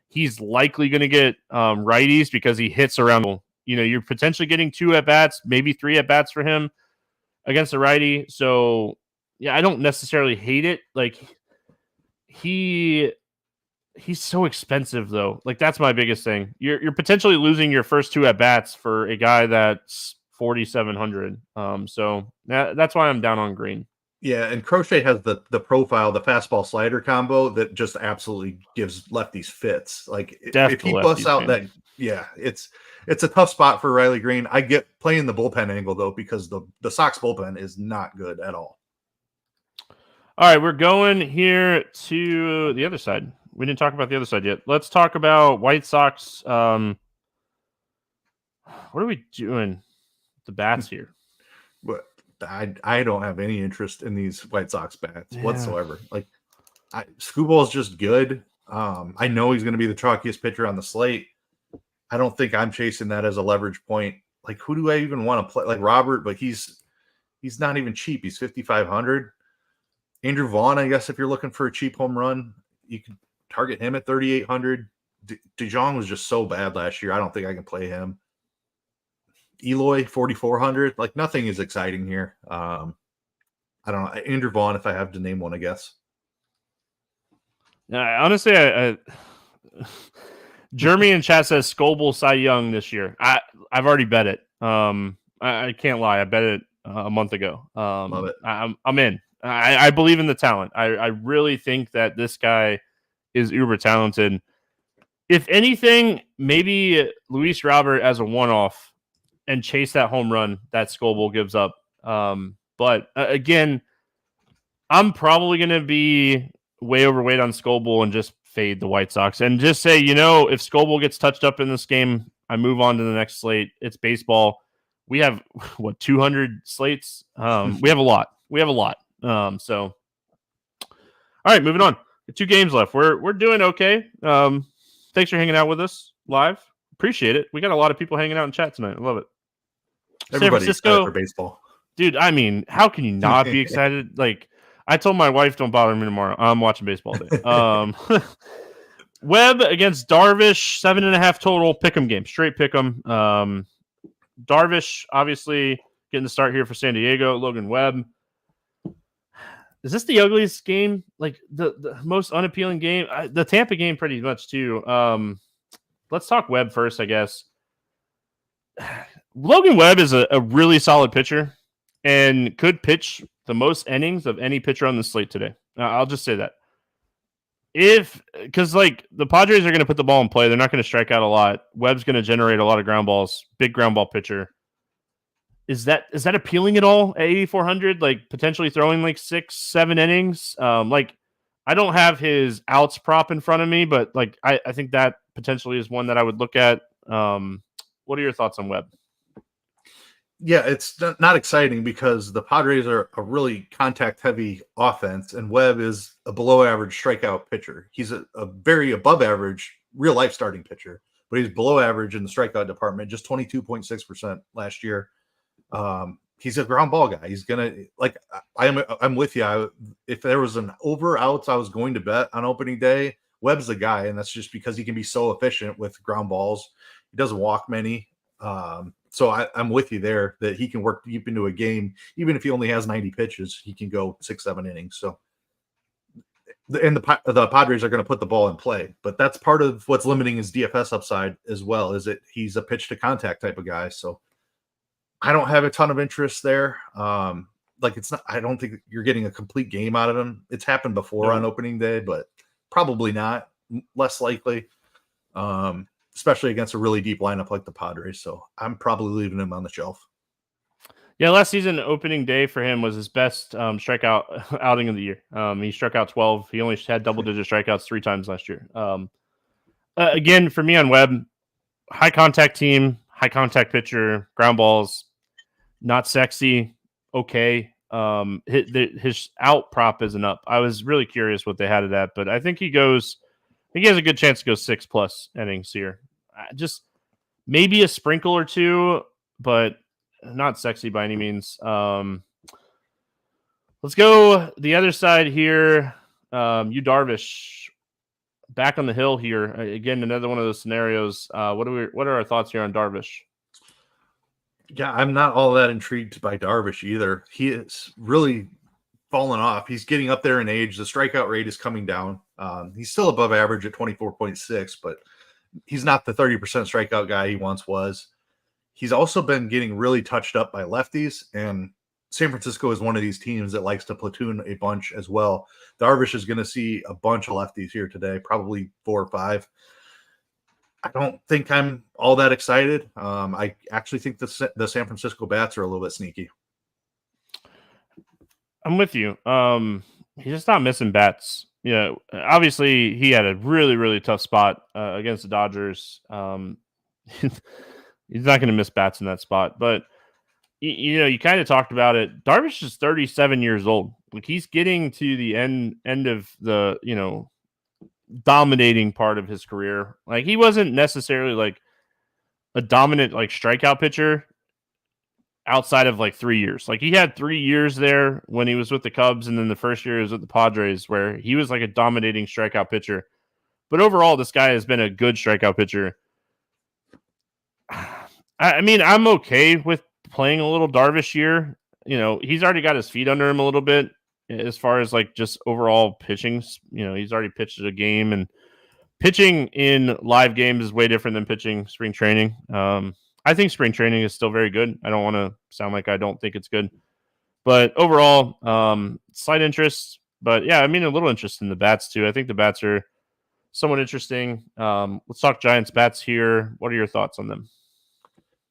he's likely going to get righties because he hits around. You're potentially getting 2 at bats, maybe 3 at bats for him against a righty. So yeah, I don't necessarily hate it. Like he's so expensive though. Like that's my biggest thing. You're potentially losing your first 2 at bats for a guy that's 4,700. So that's why I'm down on Green. Yeah, and Crochet has the profile, the fastball slider combo that just absolutely gives lefties fits. Like Death if to he busts lefties, out man. that, yeah, it's a tough spot for Riley Green. I get playing the bullpen angle though, because the Sox bullpen is not good at all. All right, we're going here to the other side. We didn't talk about the other side yet. Let's talk about White Sox. What are we doing? The bats here. But I don't have any interest in these White Sox bats whatsoever. Like Screwball is just good. I know he's going to be the chalkiest pitcher on the slate. I don't think I'm chasing that as a leverage point. Like, who do I even want to play? Like Robert, but he's not even cheap. He's 5,500. Andrew Vaughn, I guess if you're looking for a cheap home run, you can target him at 3,800. DeJong was just so bad last year. I don't think I can play him. Eloy, 4,400. Like, nothing is exciting here. I don't know. Andrew Vaughn, if I have to name one, I guess. Honestly, I Jeremy in chat says Scoble Cy Young this year. I've already bet it. I can't lie. I bet it a month ago. Love it. I'm in. I believe in the talent. I really think that this guy is uber talented. If anything, maybe Luis Robert as a one-off and chase that home run that Scoble gives up. But again, I'm probably going to be way overweight on Scoble and just fade the White Sox and just say, if Scoble gets touched up in this game, I move on to the next slate. It's baseball. We have 200 slates. We have a lot. So, all right, moving on. 2 games left. We're doing okay. Thanks for hanging out with us live. Appreciate it. We got a lot of people hanging out in chat tonight. I love it. Everybody's excited for baseball. Dude, I mean, how can you not be excited? Like, I told my wife, don't bother me tomorrow. I'm watching baseball day. Webb against Darvish, 7.5 total. Pick'em game. Straight pick'em. Darvish, obviously, getting the start here for San Diego. Logan Webb. Is this the ugliest game? Like, the most unappealing game? The Tampa game pretty much, too. Let's talk Webb first, I guess. Logan Webb is a really solid pitcher and could pitch the most innings of any pitcher on the slate today. I'll just say that. Because the Padres are going to put the ball in play. They're not going to strike out a lot. Webb's going to generate a lot of ground balls. Big ground ball pitcher. Is that appealing at all at 8,400? Like potentially throwing 6-7 innings? I don't have his outs prop in front of me, but I think that potentially is one that I would look at. What are your thoughts on Webb? Yeah, it's not exciting because the Padres are a really contact-heavy offense, and Webb is a below-average strikeout pitcher. He's a very above-average real-life starting pitcher, but he's below average in the strikeout department, just 22.6% last year. He's a ground ball guy. He's gonna I'm with you. If there was an over outs I was going to bet on opening day, Webb's the guy, and that's just because he can be so efficient with ground balls. He doesn't walk many. So I'm with you there that he can work deep into a game. Even if he only has 90 pitches, he can go 6-7 innings. So, and the Padres are going to put the ball in play, but that's part of what's limiting his DFS upside as well, is that he's a pitch to contact type of guy. So I don't have a ton of interest there. It's not, I don't think you're getting a complete game out of him. It's happened before on opening day, but probably not, less likely. Especially against a really deep lineup like the Padres. So I'm probably leaving him on the shelf. Yeah, last season, opening day for him was his best strikeout outing of the year. He struck out 12. He only had double-digit strikeouts 3 times last year. Again, for me on Webb, high contact team, high contact pitcher, ground balls, not sexy, okay. His out prop isn't up. I was really curious what they had at that, but I think he has a good chance to go 6+ innings here. Just maybe a sprinkle or 2, but not sexy by any means. Let's go the other side here. Yu Darvish back on the hill here. Again, another one of those scenarios. What are our thoughts here on Darvish? Yeah, I'm not all that intrigued by Darvish either. He is really fallen off. He's getting up there in age. The strikeout rate is coming down. He's still above average at 24.6, but he's not the 30% strikeout guy he once was. He's also been getting really touched up by lefties, and San Francisco is one of these teams that likes to platoon a bunch as well. Darvish is going to see a bunch of lefties here today, probably 4 or 5. I don't think I'm all that excited. I actually think the San Francisco bats are a little bit sneaky. I'm with you. He's just not missing bats. Obviously he had a really, really tough spot against the Dodgers. He's not going to miss bats in that spot, but you kind of talked about it. Darvish is 37 years old. Like, he's getting to the end of the, dominating part of his career. Like, he wasn't necessarily like a dominant, like, strikeout pitcher outside of like 3 years. Like, he had 3 years there when he was with the Cubs, and then the first year he was with the Padres, where he was like a dominating strikeout pitcher. But overall, this guy has been a good strikeout pitcher. I mean, I'm okay with playing a little Darvish here. He's already got his feet under him a little bit as far as like just overall pitching. He's already pitched a game, and pitching in live games is way different than pitching spring training. I think spring training is still very good. I don't want to sound like I don't think it's good, but overall, slight interest. But yeah, I mean, a little interest in the bats too. I think the bats are somewhat interesting. Let's talk Giants bats here. What are your thoughts on them?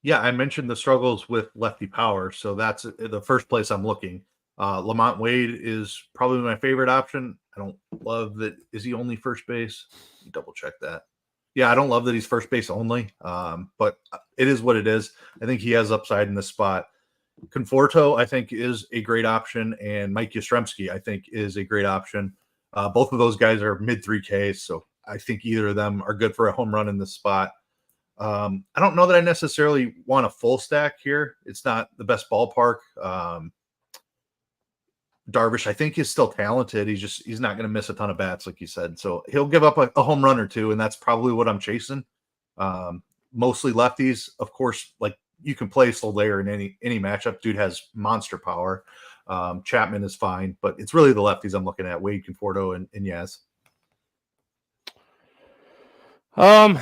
Yeah, I mentioned the struggles with lefty power, so that's the first place I'm looking. Lamont Wade is probably my favorite option. I don't love that. Is he only first base? Double check that. Yeah, I don't love that he's first base only, but it is what it is. I think he has upside in this spot. Conforto, I think, is a great option, and Mike Yastrzemski, I think, is a great option. Both of those guys are mid 3Ks, so I think either of them are good for a home run in this spot. I don't know that I necessarily want a full stack here. It's not the best ballpark. Darvish, I think, is still talented. He's not going to miss a ton of bats, like you said. So he'll give up a home run or two, and that's probably what I'm chasing. Mostly lefties, of course. Like, you can play Soler in any matchup. Dude has monster power. Chapman is fine, but it's really the lefties I'm looking at: Wade, Conforto, and Yaz. I'm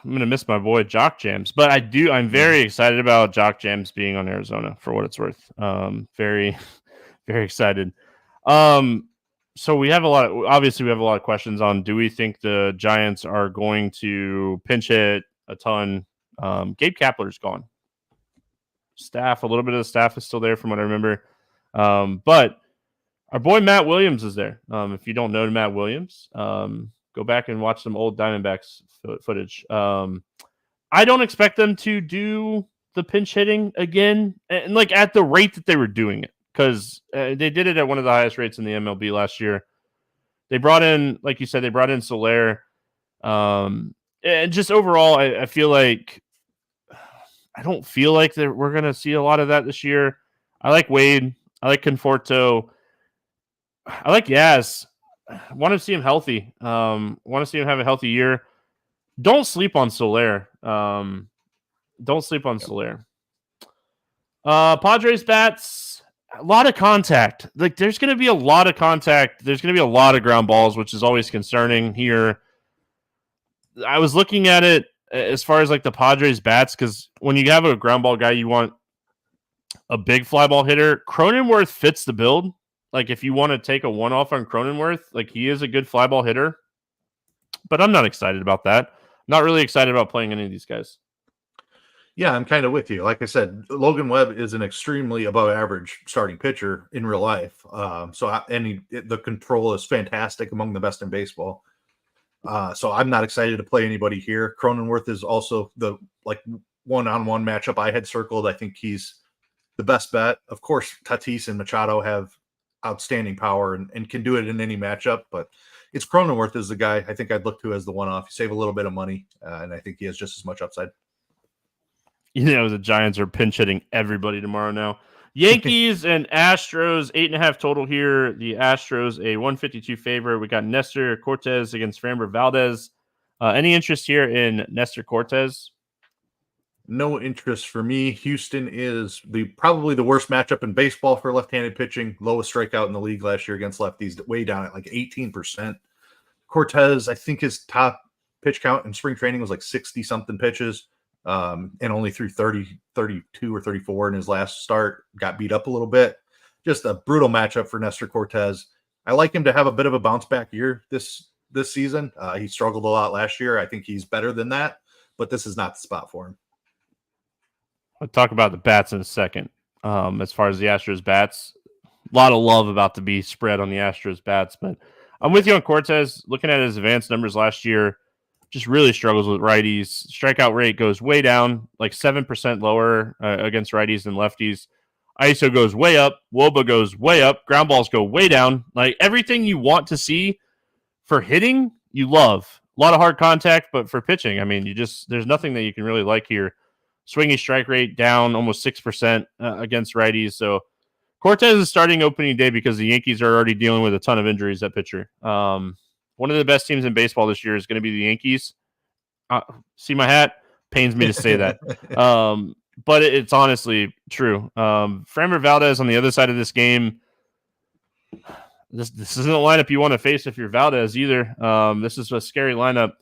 gonna miss my boy Jock Jams, but I'm very excited about Jock Jams being on Arizona for what it's worth. Very, very excited. So we have a lot of questions on, do we think the Giants are going to pinch hit a ton? Gabe Kapler's gone. A little bit of the staff is still there from what I remember. But our boy Matt Williams is there. If you don't know Matt Williams, go back and watch some old Diamondbacks footage. I don't expect them to do the pinch hitting again, and like at the rate that they were doing it, because they did it at one of the highest rates in the MLB last year. They brought in, like you said, Soler. And just overall, I feel like I don't feel like that we're going to see a lot of that this year. I like Wade. I like Conforto. I like Yaz. I want to see him healthy. Want to see him have a healthy year. Don't sleep on Soler. Soler. Padres bats, a lot of contact. Like, there's going to be a lot of contact. There's going to be a lot of ground balls, which is always concerning here. I was looking at it as far as like the Padres bats, because when you have a ground ball guy, you want a big fly ball hitter. Cronenworth fits the build. Like, if you want to take a one-off on Cronenworth, like, he is a good fly ball hitter. But I'm not excited about that. Not really excited about playing any of these guys. Yeah, I'm kind of with you. Like I said, Logan Webb is an extremely above average starting pitcher in real life. The control is fantastic, among the best in baseball. So I'm not excited to play anybody here. Cronenworth is also the one-on-one matchup I had circled. I think he's the best bet. Of course, Tatis and Machado have outstanding power and can do it in any matchup, but it's Cronenworth is the guy I think I'd look to as the one-off. You save a little bit of money, and I think he has just as much upside. The Giants are pinch hitting everybody tomorrow now. Yankees and Astros, 8.5 total here. The Astros, a 152 favorite. We got Nestor Cortez against Framber Valdez. Any interest here in Nestor Cortez? No interest for me. Houston is probably the worst matchup in baseball for left-handed pitching. Lowest strikeout in the league last year against lefties, way down at like 18%. Cortez, I think his top pitch count in spring training was like 60-something pitches. and only threw 32 or 34 in his last start. Got beat up a little bit. Just a brutal matchup for Nestor Cortes. I like him to have a bit of a bounce back year this season. He struggled a lot last year. I think he's better than that, but this is not the spot for him. I'll talk about the bats in a second. As far as the Astros bats, a lot of love about to be spread on the Astros bats, but I'm with you on Cortes. Looking at his advanced numbers last year, just really struggles with righties. Strikeout rate goes way down, like 7% lower against righties than lefties. ISO goes way up. WOBA goes way up. Ground balls go way down. Like everything you want to see for hitting, you love. A lot of hard contact, but for pitching, I mean, there's nothing that you can really like here. Swinging strike rate down almost 6% against righties. So Cortes is starting opening day because the Yankees are already dealing with a ton of injuries at pitcher. One of the best teams in baseball this year is going to be the Yankees. See my hat? Pains me to say that. But it's honestly true. Framber Valdez on the other side of this game. This isn't a lineup you want to face if you're Valdez either. This is a scary lineup.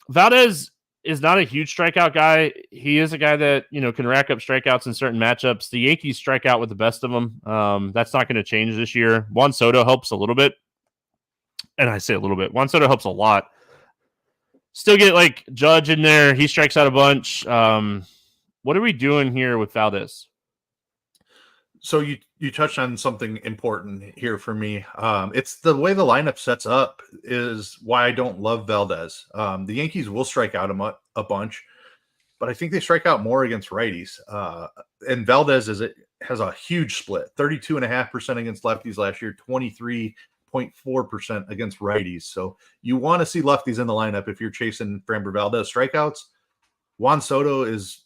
Valdez is not a huge strikeout guy. He is a guy that can rack up strikeouts in certain matchups. The Yankees strike out with the best of them. That's not going to change this year. Juan Soto helps a little bit. And I say a little bit. Juan Soto helps a lot. Still get like Judge in there. He strikes out a bunch. What are we doing here with Valdez? So you touched on something important here for me. It's the way the lineup sets up is why I don't love Valdez. The Yankees will strike out a bunch, but I think they strike out more against righties. And Valdez has a huge split, 32.5% against lefties last year, 23.4% against righties. So you want to see lefties in the lineup if you're chasing Framber Valdez strikeouts. Juan Soto is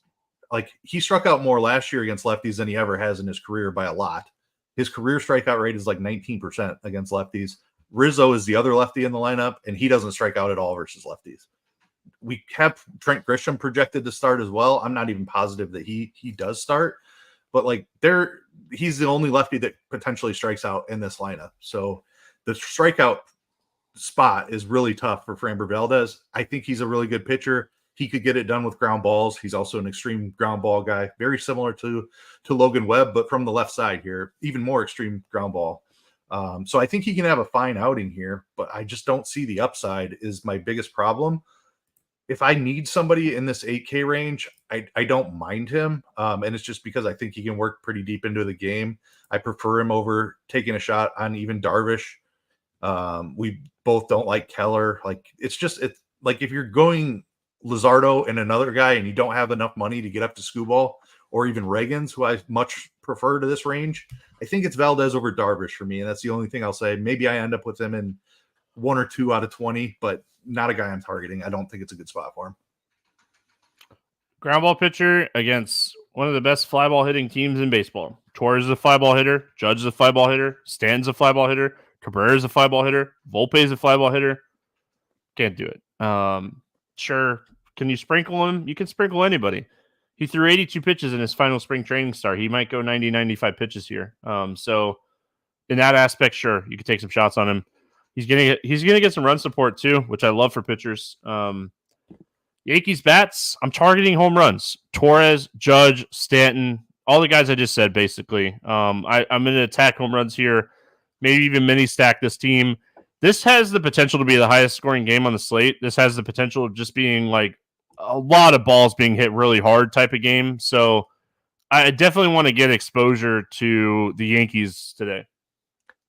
he struck out more last year against lefties than he ever has in his career by a lot. His career strikeout rate is like 19% against lefties. Rizzo is the other lefty in the lineup, and he doesn't strike out at all versus lefties. We have Trent Grisham projected to start as well. I'm not even positive that he does start, but he's the only lefty that potentially strikes out in this lineup. So the strikeout spot is really tough for Framber Valdez. I think he's a really good pitcher. He could get it done with ground balls. He's also an extreme ground ball guy, very similar to Logan Webb, but from the left side here, even more extreme ground ball. So I think he can have a fine outing here, but I just don't see the upside is my biggest problem. If I need somebody in this 8K range, I don't mind him. And it's just because I think he can work pretty deep into the game. I prefer him over taking a shot on even Darvish. We both don't like Keller. It's if you're going Luzardo and another guy and you don't have enough money to get up to Skubal or even Reagans, who I much prefer to this range, I think it's Valdez over Darvish for me. And that's the only thing I'll say. Maybe I end up with him in 1 or 2 out of 20, but not a guy I'm targeting. I don't think it's a good spot for him. Ground ball pitcher against one of the best fly ball hitting teams in baseball. Torres is a fly ball hitter. Judge is a fly ball hitter. Stan's a fly ball hitter. Cabrera is a fly ball hitter. Volpe is a fly ball hitter. Can't do it. Sure. Can you sprinkle him? You can sprinkle anybody. He threw 82 pitches in his final spring training start. He might go 90, 95 pitches here. So in that aspect, sure, you could take some shots on him. He's gonna get some run support too, which I love for pitchers. Yankees bats, I'm targeting home runs. Torres, Judge, Stanton, all the guys I just said, basically. I'm going to attack home runs here, maybe even mini stack this team. This has the potential to be the highest scoring game on the slate. This has the potential of just being like a lot of balls being hit really hard type of game. So I definitely want to get exposure to the Yankees today.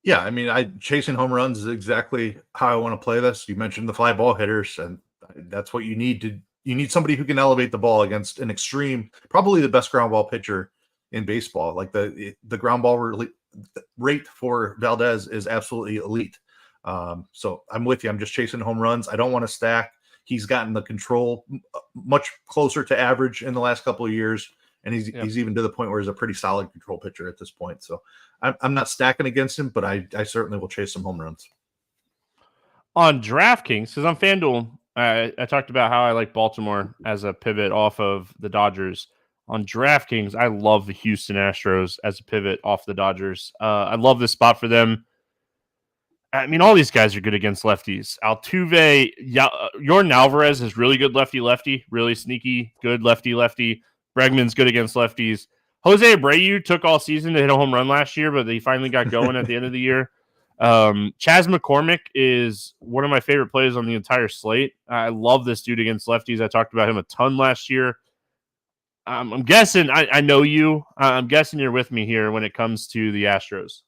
Yeah, I mean, chasing home runs is exactly how I want to play this. You mentioned the fly ball hitters, and that's what you need. You need somebody who can elevate the ball against an extreme, probably the best ground ball pitcher in baseball. Like the ground ball rate for Valdez is absolutely elite. So I'm with you. I'm just chasing home runs. I don't want to stack. He's gotten the control much closer to average in the last couple of years. And he's even to the point where he's a pretty solid control pitcher at this point. So I'm not stacking against him, but I certainly will chase some home runs. On DraftKings, because on FanDuel, I talked about how I like Baltimore as a pivot off of the Dodgers. On DraftKings, I love the Houston Astros as a pivot off the Dodgers. I love this spot for them. I mean, all these guys are good against lefties. Altuve, Yordan Alvarez is really good lefty-lefty, really sneaky, good lefty-lefty. Bregman's good against lefties. Jose Abreu took all season to hit a home run last year, but he finally got going at the end of the year. Chas McCormick is one of my favorite players on the entire slate. I love this dude against lefties. I talked about him a ton last year. I'm guessing, I know you. I'm guessing you're with me here when it comes to the Astros.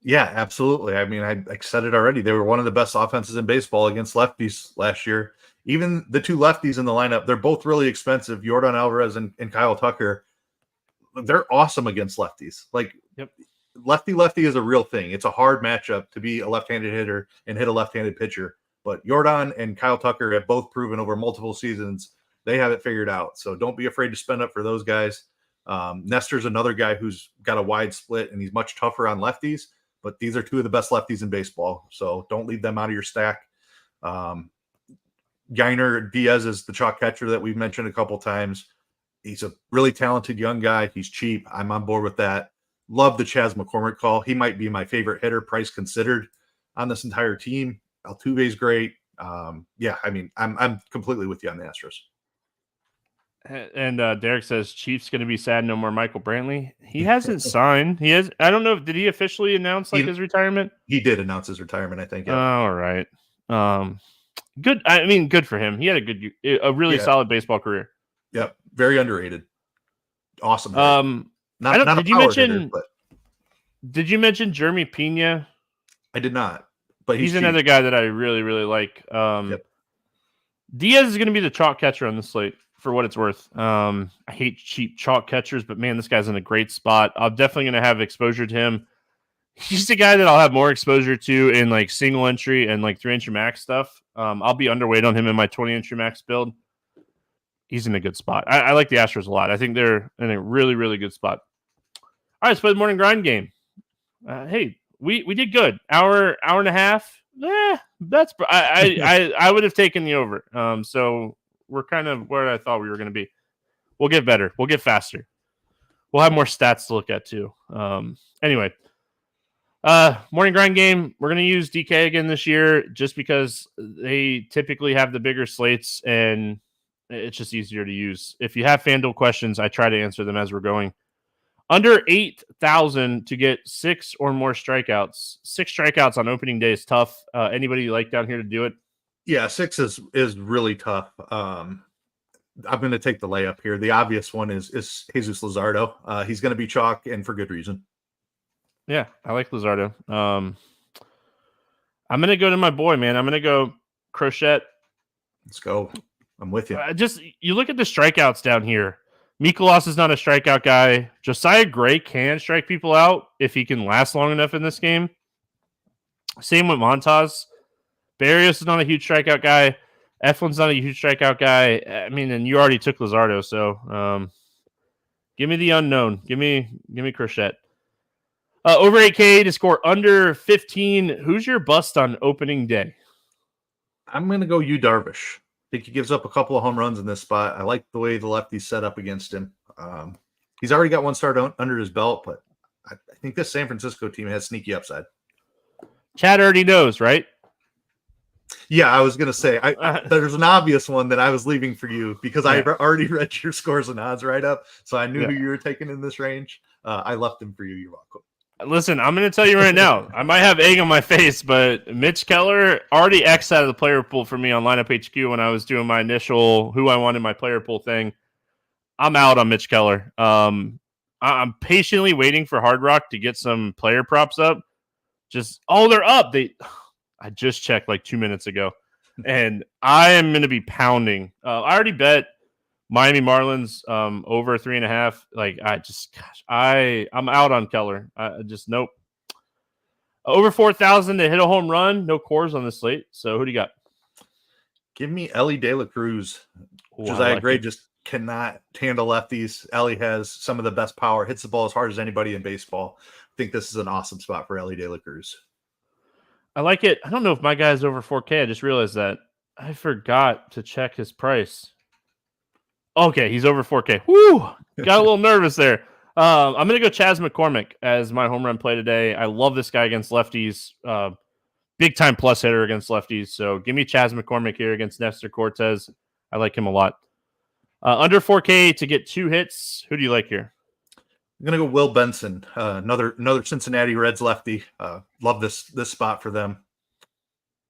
Yeah, absolutely. I mean, I said it already. They were one of the best offenses in baseball against lefties last year. Even the two lefties in the lineup, they're both really expensive. Yordan Alvarez and Kyle Tucker, they're awesome against lefties. Like, yep. Lefty is a real thing. It's a hard matchup to be a left-handed hitter and hit a left-handed pitcher. But Yordan and Kyle Tucker have both proven over multiple seasons they have it figured out. So don't be afraid to spend up for those guys. Nestor's another guy who's got a wide split, and he's much tougher on lefties. But these are two of the best lefties in baseball, so don't leave them out of your stack. Yainer Diaz is the chalk catcher that we've mentioned a couple times. He's a really talented young guy. He's cheap. I'm on board with that. Love the Chas McCormick call. He might be my favorite hitter, price considered, on this entire team. Altuve's great. Yeah, I mean, I'm completely with you on the Astros. And Derek says Chiefs going to be sad. No more Michael Brantley. He hasn't signed. He has. I don't know. Did he officially announce his retirement? He did announce his retirement, I think. Yeah. All right. Good. I mean, good for him. He had a really solid baseball career. Yep. Very underrated. Awesome. Did you mention Jeremy Pena? I did not. But he's another guy that I really, really like. Yep. Diaz is going to be the chalk catcher on the slate. For what it's worth. I hate cheap chalk catchers, but man, this guy's in a great spot. I'm definitely going to have exposure to him. He's the guy that I'll have more exposure to in like single entry and like 3-entry max stuff. I'll be underweight on him in my 20-entry max build. He's in a good spot. I like the Astros a lot. I think they're in a really, really good spot. All right, let's play the morning grind game. Hey, we did good. Hour and a half. That's I would have taken the over. So we're kind of where I thought we were going to be. We'll get better. We'll get faster. We'll have more stats to look at too. Anyway, morning grind game. We're going to use DK again this year just because they typically have the bigger slates and it's just easier to use. If you have FanDuel questions, I try to answer them as we're going. Under 8,000 to get 6 or more strikeouts. 6 strikeouts on opening day is tough. Anybody you like down here to do it? Yeah, 6 is really tough. I'm going to take the layup here. The obvious one is Jesus Luzardo. He's going to be chalk, and for good reason. Yeah, I like Luzardo. I'm going to go to my boy, man. I'm going to go Crochet. Let's go. I'm with you. You look at the strikeouts down here. Mikolas is not a strikeout guy. Josiah Gray can strike people out if he can last long enough in this game. Same with Montas. Barrios is not a huge strikeout guy. Eflin's not a huge strikeout guy. I mean, and you already took Luzardo, so give me the unknown. Give me Crochet. Over 8K to score under 15. Who's your bust on opening day? I'm going to go Yu Darvish. I think he gives up a couple of home runs in this spot. I like the way the lefties set up against him. He's already got one start under his belt, but I think this San Francisco team has sneaky upside. Chad already knows, right? Yeah, I was going to say, there's an obvious one that I was leaving for you because I already read your scores and odds right up, so I knew who you were taking in this range. I left him for you. You're welcome. Listen, I'm going to tell you right now, I might have egg on my face, but Mitch Keller already X'd out of the player pool for me on Lineup HQ when I was doing my initial who I wanted my player pool thing. I'm out on Mitch Keller. I'm patiently waiting for Hard Rock to get some player props up. They're up. I just checked like 2 minutes ago, and I am going to be pounding. I already bet Miami Marlins over 3.5. Like I'm out on Keller. Nope. Over 4,000 to hit a home run. No cores on the slate. So who do you got? Give me Ellie De La Cruz. Josiah Gray just cannot handle lefties. Ellie has some of the best power. Hits the ball as hard as anybody in baseball. I think this is an awesome spot for Ellie De La Cruz. I like it. I don't know if my guy's over 4K. I just realized that. I forgot to check his price. Okay, he's over 4K. Woo! Got a little nervous there. I'm going to go Chas McCormick as my home run play today. I love this guy against lefties. big time plus hitter against lefties. So give me Chas McCormick here against Nestor Cortez. I like him a lot. Under 4K to get 2 hits. Who do you like here? I'm gonna go Will Benson, another Cincinnati Reds lefty. Love this spot for them.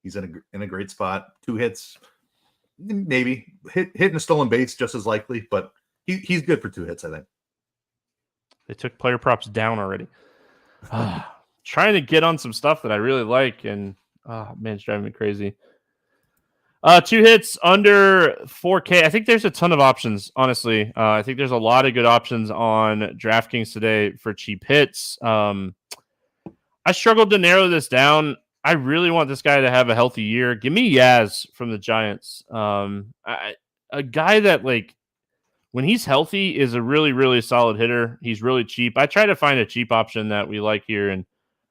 He's in a great spot. 2 hits, maybe hitting a stolen base just as likely, but he's good for 2 hits. I think they took player props down already. Trying to get on some stuff that I really like, and man, it's driving me crazy. 2 hits under 4K. I think there's a ton of options, honestly. I think there's a lot of good options on DraftKings today for cheap hits. I struggled to narrow this down. I really want this guy to have a healthy year. Give me Yaz from the Giants. A guy that, like, when he's healthy is a really, really solid hitter. He's really cheap. I try to find a cheap option that we like here, and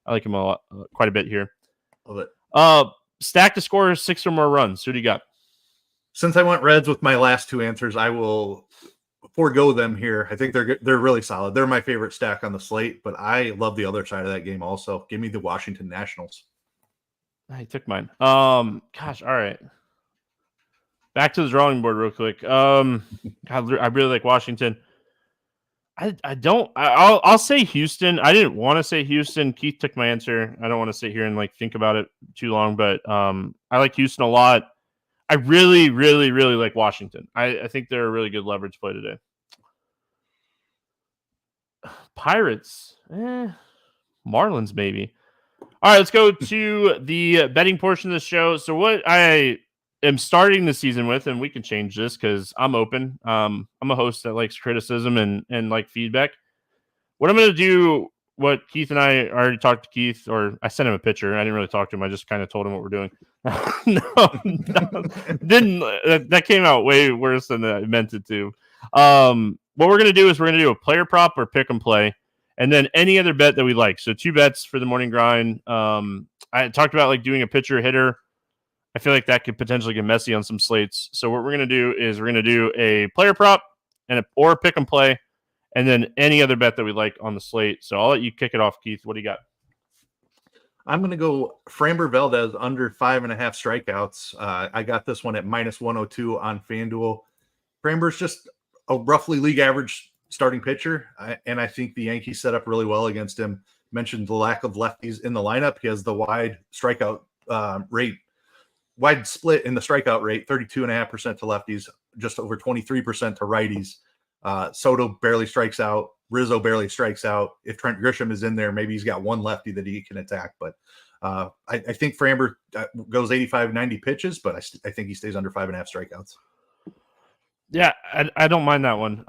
I like him a lot, quite a bit here. Love it. Stack to score 6 or more runs. Who do you got? Since I went Reds with my last 2 answers, I will forego them here. I think they're really solid. They're my favorite stack on the slate, but I love the other side of that game also. Give me the Washington Nationals. I took mine. Gosh, all right. Back to the drawing board real quick. God, I really like Washington. I'll say Houston. I didn't want to say Houston. Keith took my answer. I don't want to sit here and like think about it too long, but I like Houston a lot. I really, really, really like Washington. I think they're a really good leverage play today. Pirates. Marlins, maybe. All right, let's go to the betting portion of the show. So what I am starting the season with, and we can change this because I'm open. I'm a host that likes criticism and like feedback. What I'm going to do, what Keith and I already talked to Keith, or I sent him a picture. I didn't really talk to him. I just kind of told him what we're doing. That came out way worse than I meant it to. What we're going to do is we're going to do a player prop or pick and play, and then any other bet that we like. So 2 bets for the morning grind. I talked about like doing a pitcher hitter. I feel like that could potentially get messy on some slates. So what we're going to do is we're going to do a player prop or a pick and play, and then any other bet that we like on the slate. So I'll let you kick it off, Keith. What do you got? I'm going to go Framber Valdez under 5.5 strikeouts. I got this one at -102 on FanDuel. Framber's just a roughly league average starting pitcher, and I think the Yankees set up really well against him. Mentioned the lack of lefties in the lineup. He has the wide strikeout rate. Wide split in the strikeout rate, 32.5% to lefties, just over 23% to righties. Soto barely strikes out. Rizzo barely strikes out. If Trent Grisham is in there, maybe he's got one lefty that he can attack. But I think Framber goes 85, 90 pitches, but I think he stays under 5.5 strikeouts. Yeah, I don't mind that one.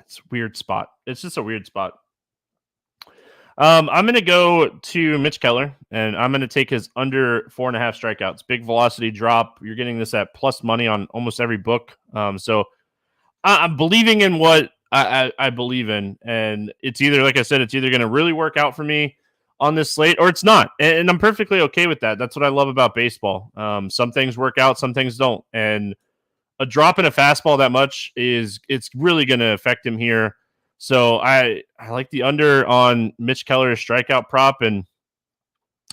It's a weird spot. It's just a weird spot. I'm going to go to Mitch Keller, and I'm going to take his under 4.5 strikeouts. Big velocity drop. You're getting this at plus money on almost every book. So I'm believing in what I believe in, and it's either, like I said, it's either going to really work out for me on this slate or it's not, and I'm perfectly okay with that. That's what I love about baseball. Some things work out, some things don't, and a drop in a fastball that much it's really going to affect him here. So I like the under on Mitch Keller's strikeout prop, and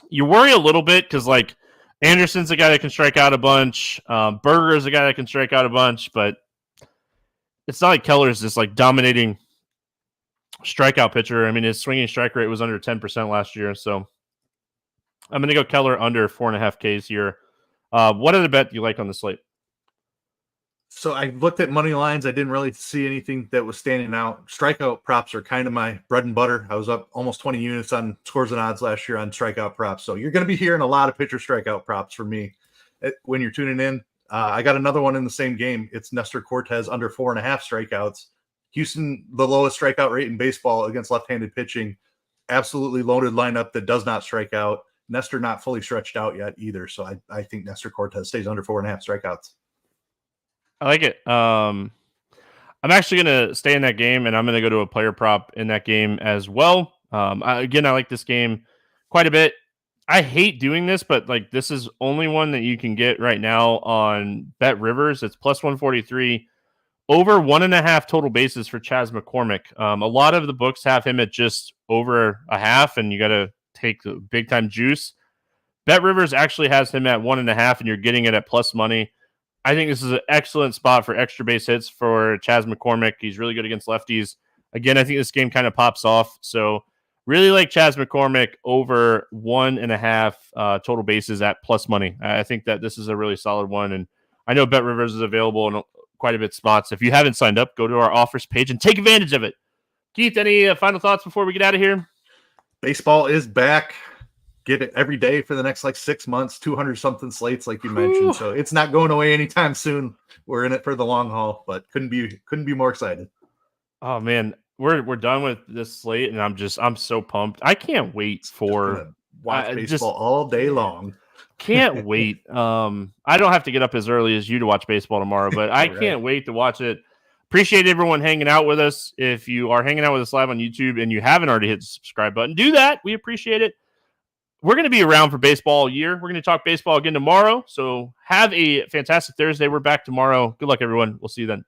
you worry a little bit because like Anderson's a guy that can strike out a bunch, Berger's a guy that can strike out a bunch, but it's not like Keller's this like dominating strikeout pitcher. I mean, his swinging strike rate was under 10% last year, so I'm going to go Keller under 4.5 Ks here. What other bet do you like on the slate? So I looked at money lines. I didn't really see anything that was standing out. Strikeout props are kind of my bread and butter. I was up almost 20 units on scores and odds last year on strikeout props. So you're going to be hearing a lot of pitcher strikeout props from me when you're tuning in. I got another one in the same game. It's Nestor Cortez under 4.5 strikeouts. Houston, the lowest strikeout rate in baseball against left-handed pitching. Absolutely loaded lineup that does not strike out. Nestor not fully stretched out yet either. So I think Nestor Cortez stays under 4.5 strikeouts. I like it. I'm actually going to stay in that game, and I'm going to go to a player prop in that game as well. I like this game quite a bit. I hate doing this, but like this is only one that you can get right now on Bet Rivers. It's plus 143, over 1.5 total bases for Chas McCormick. A lot of the books have him at just over a half, and you got to take the big time juice. Bet Rivers actually has him at 1.5, and you're getting it at plus money. I think this is an excellent spot for extra base hits for Chas McCormick. He's really good against lefties. Again, I think this game kind of pops off. So really like Chas McCormick over 1.5 total bases at plus money. I think that this is a really solid one. And I know Bet Rivers is available in quite a bit of spots. If you haven't signed up, go to our offers page and take advantage of it. Keith, any final thoughts before we get out of here? Baseball is back. Get it every day for the next 6 months, 200-something slates, like you mentioned. So it's not going away anytime soon. We're in it for the long haul, but couldn't be more excited. Oh man, we're done with this slate, and I'm so pumped. I can't wait for watch baseball all day long. Can't wait. I don't have to get up as early as you to watch baseball tomorrow, but I Right. can't wait to watch it. Appreciate everyone hanging out with us. If you are hanging out with us live on YouTube and you haven't already hit the subscribe button, do that. We appreciate it. We're going to be around for baseball all year. We're going to talk baseball again tomorrow. So have a fantastic Thursday. We're back tomorrow. Good luck, everyone. We'll see you then.